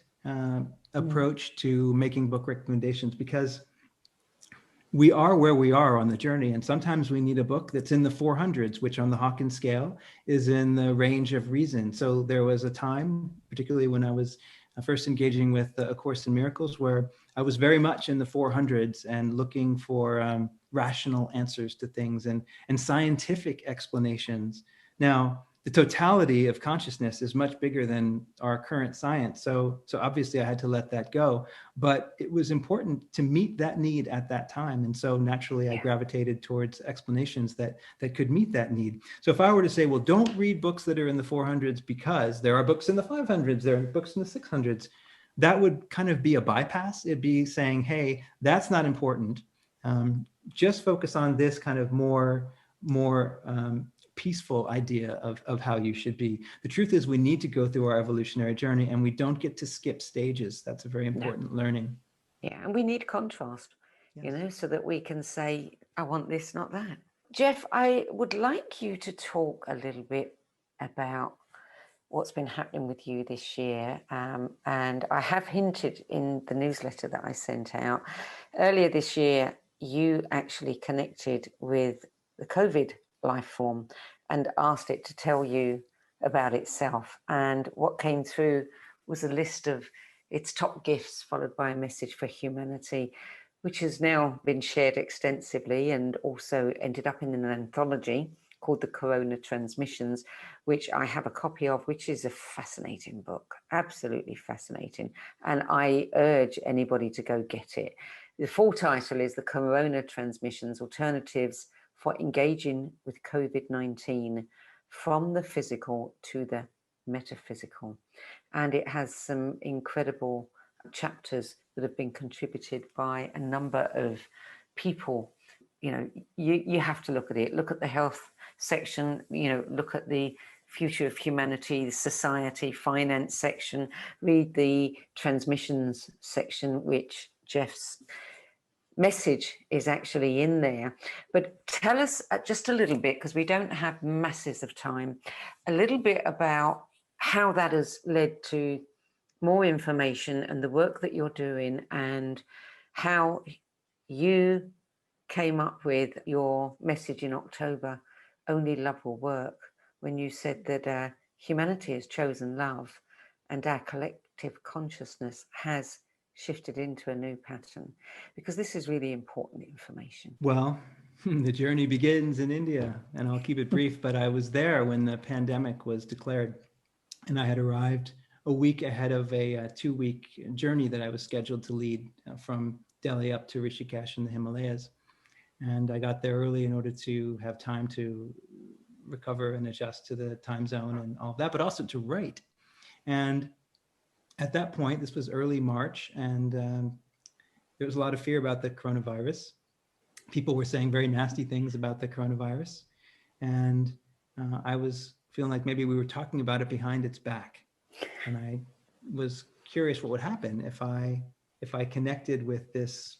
approach to making book recommendations, because we are where we are on the journey. And sometimes we need a book that's in the 400s, which on the Hawkins scale is in the range of reason. So there was a time, particularly when I was first engaging with A Course in Miracles, where I was very much in the 400s and looking for rational answers to things and scientific explanations. Now, the totality of consciousness is much bigger than our current science. So obviously I had to let that go, but it was important to meet that need at that time. And so naturally I gravitated towards explanations that could meet that need. So if I were to say, well, don't read books that are in the 400s because there are books in the 500s, there are books in the 600s, that would kind of be a bypass. It'd be saying, hey, that's not important. Just focus on this kind of more peaceful idea of how you should be. The truth is we need to go through our evolutionary journey, and we don't get to skip stages. That's a very important learning. Yeah, and we need contrast, you know, so that we can say, I want this, not that. Jeff, I would like you to talk a little bit about what's been happening with you this year. And I have hinted in the newsletter that I sent out. Earlier this year, you actually connected with the COVID life form and asked it to tell you about itself. And what came through was a list of its top gifts, followed by a message for humanity, which has now been shared extensively and also ended up in an anthology called The Corona Transmissions, which I have a copy of, which is a fascinating book, absolutely fascinating. And I urge anybody to go get it. The full title is The Corona Transmissions, Alternatives for Engaging with COVID-19 from the Physical to the Metaphysical. And it has some incredible chapters that have been contributed by a number of people. You know, you have to look at it. Look at the health section, you know, look at the future of humanity, the society, finance section, read the transmissions section, which Jeff's message is actually in there. But tell us just a little bit, because we don't have masses of time, a little bit about how that has led to more information and the work that you're doing, and how you came up with your message in October, Only Love Will Work, when you said that humanity has chosen love and our collective consciousness has shifted into a new pattern, because this is really important information. Well, the journey begins in India, and I'll keep it brief, but I was there when the pandemic was declared, and I had arrived a week ahead of a 2-week journey that I was scheduled to lead from Delhi up to Rishikesh in the Himalayas. And I got there early in order to have time to recover and adjust to the time zone and all of that, but also to write. And at that point, this was early March, and there was a lot of fear about the coronavirus. People were saying very nasty things about the coronavirus. And I was feeling like maybe we were talking about it behind its back. And I was curious what would happen if I connected with this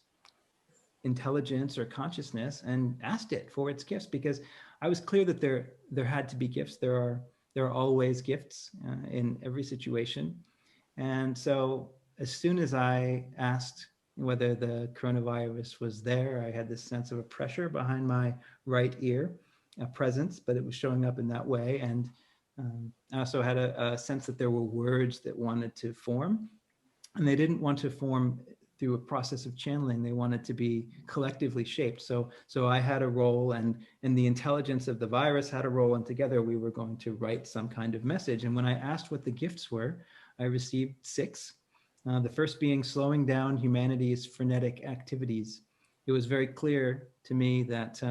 intelligence or consciousness and asked it for its gifts, because I was clear that there had to be gifts. There are always gifts in every situation. And so as soon as I asked whether the coronavirus was there, I had this sense of a pressure behind my right ear, a presence, but it was showing up in that way. And I also had a sense that there were words that wanted to form, and they didn't want to form through a process of channeling. They wanted to be collectively shaped. So I had a role, and the intelligence of the virus had a role, and together we were going to write some kind of message. And when I asked what the gifts were, I received 6. The first being slowing down humanity's frenetic activities. It was very clear to me that,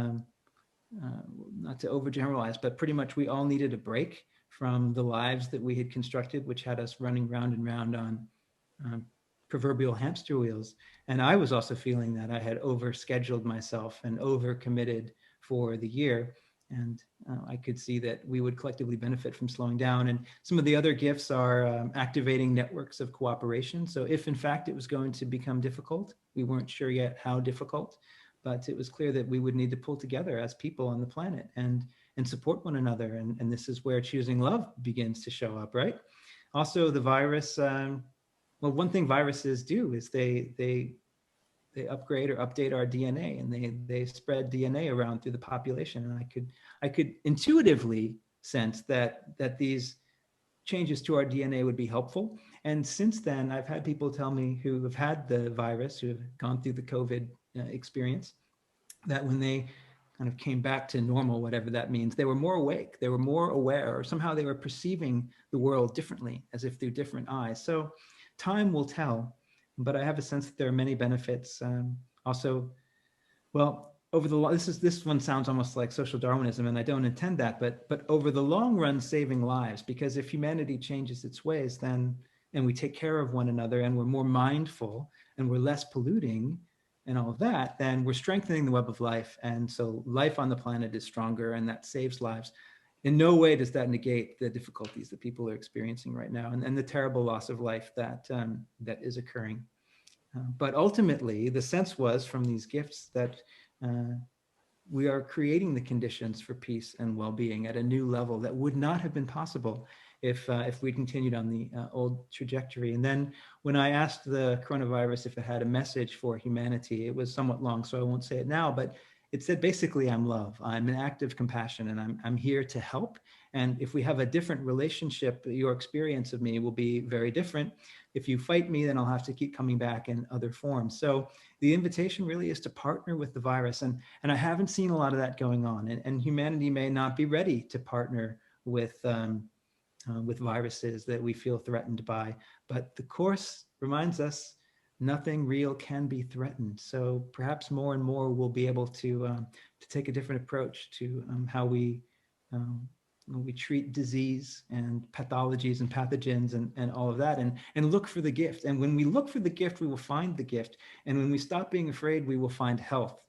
not to overgeneralize, but pretty much we all needed a break from the lives that we had constructed, which had us running round and round on proverbial hamster wheels. And I was also feeling that I had overscheduled myself and overcommitted for the year. And I could see that we would collectively benefit from slowing down. And some of the other gifts are activating networks of cooperation. So if in fact it was going to become difficult, we weren't sure yet how difficult, but it was clear that we would need to pull together as people on the planet and support one another. And this is where choosing love begins to show up, right? Also, the virus, well, one thing viruses do is they upgrade or update our DNA, and they spread DNA around through the population. And I could intuitively sense that these changes to our DNA would be helpful. And since then, I've had people tell me who have had the virus, who have gone through the COVID experience, that when they kind of came back to normal, whatever that means, they were more awake, they were more aware, or somehow they were perceiving the world differently, as if through different eyes. So time will tell, but I have a sense that there are many benefits. Also, well, over the this one sounds almost like social Darwinism, and I don't intend that, but over the long run, saving lives, because if humanity changes its ways, then, and we take care of one another, and we're more mindful, and we're less polluting, and all of that, then we're strengthening the web of life. And so life on the planet is stronger, and that saves lives. In no way does that negate the difficulties that people are experiencing right now, and the terrible loss of life that is occurring. But ultimately, the sense was from these gifts that we are creating the conditions for peace and well-being at a new level that would not have been possible if we continued on the old trajectory. And then when I asked the coronavirus if it had a message for humanity, it was somewhat long, so I won't say it now, but it said basically, I'm love, I'm an act of compassion, and I'm here to help. And if we have a different relationship, your experience of me will be very different. If you fight me, then I'll have to keep coming back in other forms. So the invitation really is to partner with the virus. And I haven't seen a lot of that going on. And humanity may not be ready to partner with viruses that we feel threatened by. But the Course reminds us nothing real can be threatened. So perhaps more and more we'll be able to take a different approach to how we treat disease and pathologies and pathogens and all of that, and look for the gift. And when we look for the gift, we will find the gift. And when we stop being afraid, we will find health.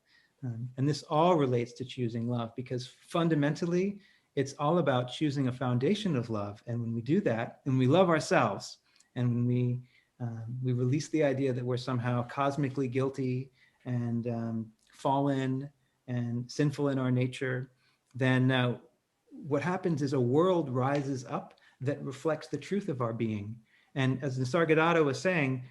And this all relates to choosing love, because fundamentally, it's all about choosing a foundation of love. And when we do that, and we love ourselves, and when we release the idea that we're somehow cosmically guilty and fallen and sinful in our nature, then what happens is a world rises up that reflects the truth of our being. And as Nisargadatta was saying,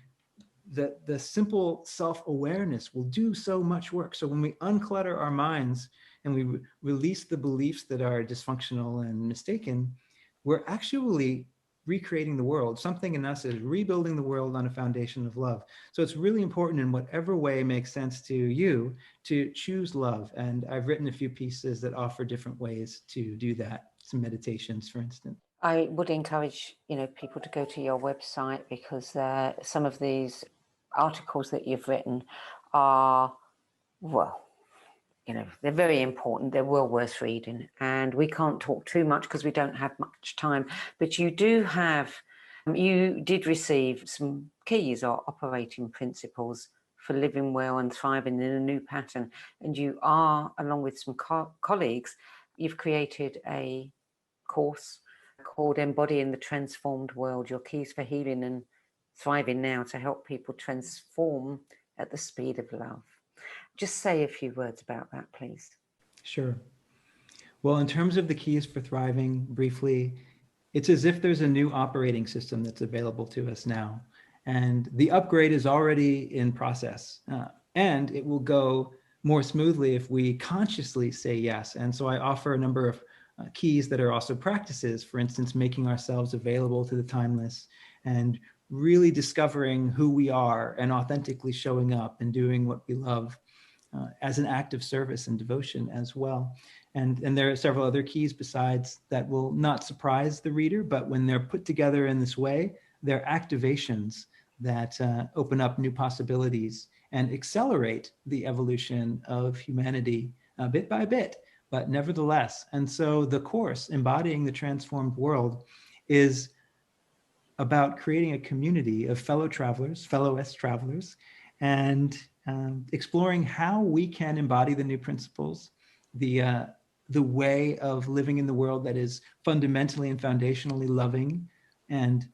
the simple self-awareness will do so much work. So when we unclutter our minds and we release the beliefs that are dysfunctional and mistaken, we're actually recreating the world. Something in us is rebuilding the world on a foundation of love. So it's really important, in whatever way makes sense to you, to choose love. And I've written a few pieces that offer different ways to do that. Some meditations, for instance. I would encourage, people to go to your website, because some of these articles that you've written are, well, they're very important. They're well worth reading, and we can't talk too much because we don't have much time. But you did receive some keys or operating principles for living well and thriving in a new pattern. And you are, along with some colleagues, you've created a course called Embodying the Transformed World, Your Keys for Healing and Thriving Now, to help people transform at the speed of love. Just say a few words about that, please. Sure. Well, in terms of the keys for thriving, briefly, it's as if there's a new operating system that's available to us now. And the upgrade is already in process. And it will go more smoothly if we consciously say yes. And so I offer a number of keys that are also practices, for instance, making ourselves available to the timeless, and really discovering who we are and authentically showing up and doing what we love as an act of service and devotion as well. And there are several other keys besides that will not surprise the reader, but when they're put together in this way, they're activations that open up new possibilities and accelerate the evolution of humanity bit by bit, but nevertheless. And so the Course, Embodying the Transformed World, is about creating a community of fellow travelers, fellow travelers, and exploring how we can embody the new principles, the way of living in the world that is fundamentally and foundationally loving and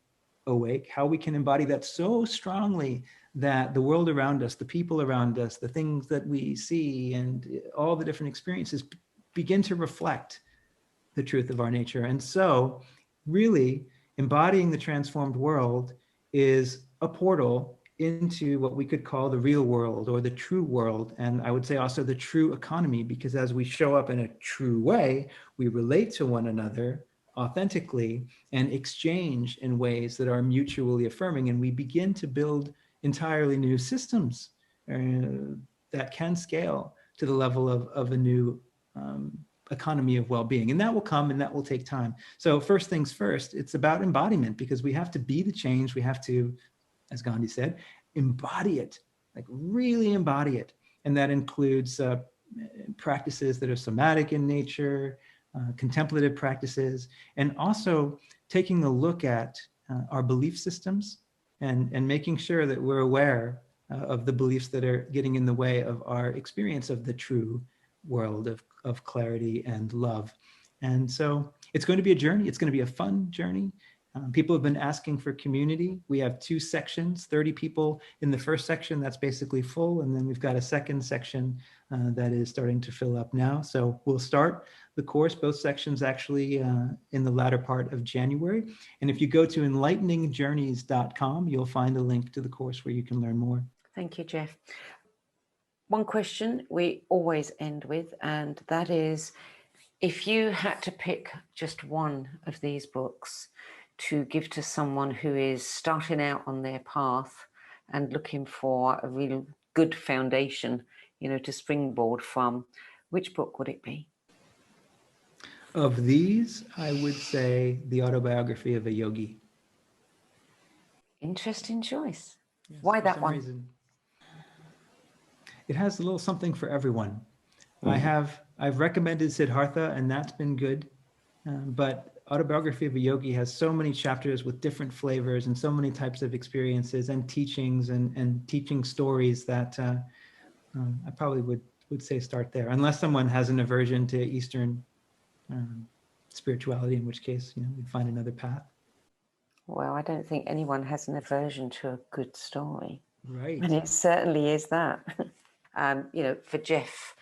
awake, how we can embody that so strongly that the world around us, the people around us, the things that we see, and all the different experiences begin to reflect the truth of our nature. And so really, embodying the transformed world is a portal into what we could call the real world or the true world. And I would say also the true economy, because as we show up in a true way, we relate to one another authentically and exchange in ways that are mutually affirming. And we begin to build entirely new systems that can scale to the level of a new economy of well-being. And that will come and that will take time. So first things first, it's about embodiment, because we have to be the change. We have to, as Gandhi said, embody it, like really embody it. And that includes practices that are somatic in nature, contemplative practices, and also taking a look at our belief systems and making sure that we're aware of the beliefs that are getting in the way of our experience of the true world of clarity and love. And so it's going to be a journey. It's going to be a fun journey. People have been asking for community. We have 2 sections, 30 people in the first section, that's basically full. And then we've got a second section that is starting to fill up now. So we'll start the course, both sections actually in the latter part of January. And if you go to enlighteningsjourneys.com, you'll find a link to the course where you can learn more. Thank you, Jeff. One question we always end with, and that is, if you had to pick just one of these books to give to someone who is starting out on their path and looking for a real good foundation, to springboard from, which book would it be? Of these, I would say The Autobiography of a Yogi. Interesting choice. Yes, Why that one? Reason. It has a little something for everyone. I've recommended Siddhartha, and that's been good. But Autobiography of a Yogi has so many chapters with different flavors and so many types of experiences and teachings and teaching stories that I probably would say start there, unless someone has an aversion to Eastern spirituality, in which case, we'd find another path. Well, I don't think anyone has an aversion to a good story. Right. And it certainly is that. For Jeff,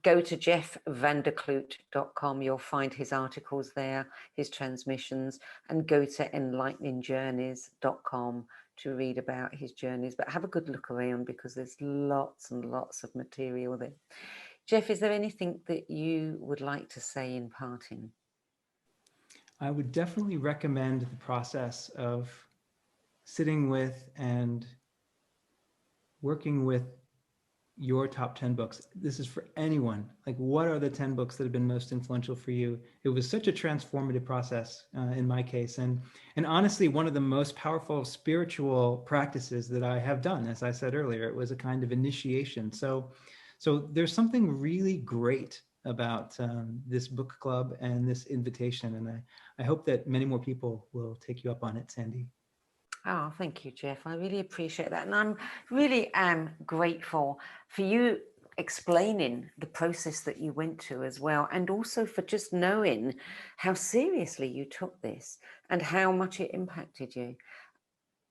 go to jeffvanderclute.com. You'll find his articles there, his transmissions, and go to enlighteningsjourneys.com to read about his journeys. But have a good look around, because there's lots and lots of material there. Jeff, is there anything that you would like to say in parting? I would definitely recommend the process of sitting with and working with your top 10 books. This is for anyone. Like, what are the 10 books that have been most influential for you? It was such a transformative process in my case. And honestly, one of the most powerful spiritual practices that I have done, as I said earlier, it was a kind of initiation. So there's something really great about this book club and this invitation. And I hope that many more people will take you up on it, Sandie. Oh, thank you, Jeff. I really appreciate that. And I'm really grateful for you explaining the process that you went to as well. And also for just knowing how seriously you took this and how much it impacted you.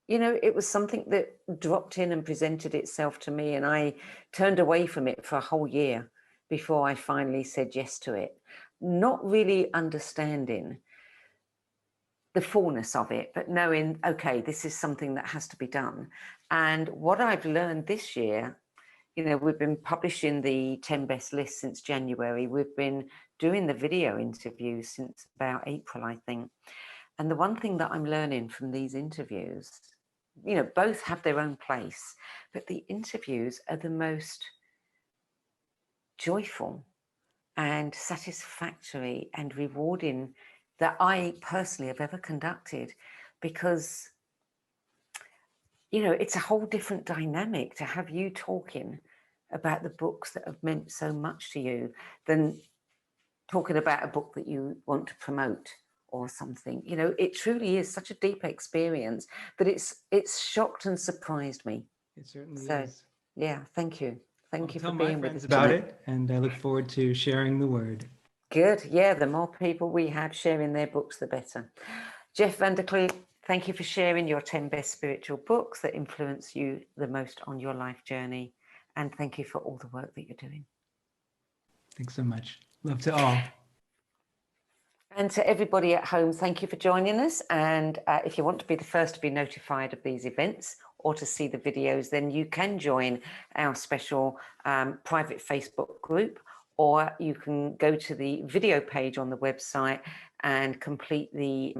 It was something that dropped in and presented itself to me, and I turned away from it for a whole year before I finally said yes to it, not really understanding the fullness of it, but knowing, okay, this is something that has to be done. And what I've learned this year, we've been publishing the 10 best list since January. We've been doing the video interviews since about April, I think. And the one thing that I'm learning from these interviews, both have their own place, but the interviews are the most joyful and satisfactory and rewarding that I personally have ever conducted, because, it's a whole different dynamic to have you talking about the books that have meant so much to you than talking about a book that you want to promote or something. It truly is such a deep experience that it's shocked and surprised me. It certainly is. Yeah, thank you. Thank you for being being with us about tonight. it, and I look forward to sharing the word. Good. Yeah, the more people we have sharing their books, the better. Jeff Vander Clute, thank you for sharing your 10 best spiritual books that influence you the most on your life journey. And thank you for all the work that you're doing. Thanks so much. Love to all. And to everybody at home, thank you for joining us. And if you want to be the first to be notified of these events or to see the videos, then you can join our special private Facebook group, or you can go to the video page on the website and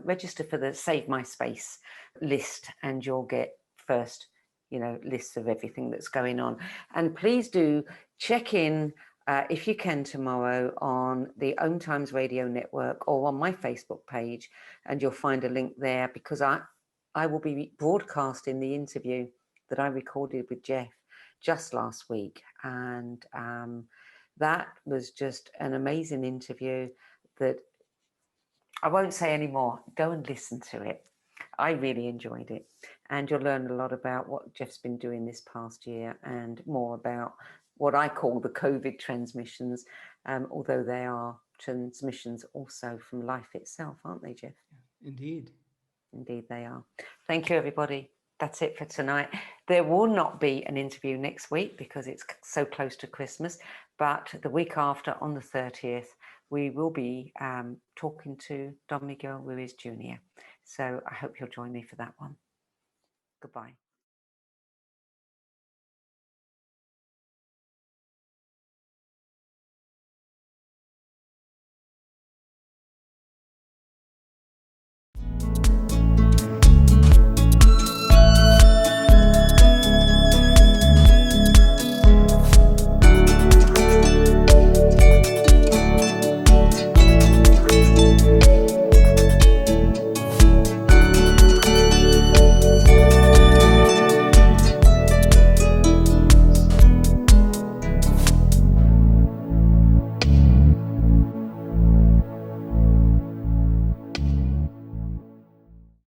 register for the Save My Space list, and you'll get first, lists of everything that's going on. And please do check in if you can tomorrow on the Om Times Radio Network or on my Facebook page, and you'll find a link there, because I will be broadcasting the interview that I recorded with Jeff just last week. And that was just an amazing interview that I won't say any more. Go and listen to it. I really enjoyed it. And you'll learn a lot about what Jeff's been doing this past year, and more about what I call the COVID transmissions, although they are transmissions also from life itself, aren't they, Jeff? Indeed. Indeed they are. Thank you, everybody. That's it for tonight. There will not be an interview next week because it's so close to Christmas, but the week after, on the 30th, we will be talking to Don Miguel Ruiz Jr. So I hope you'll join me for that one. Goodbye.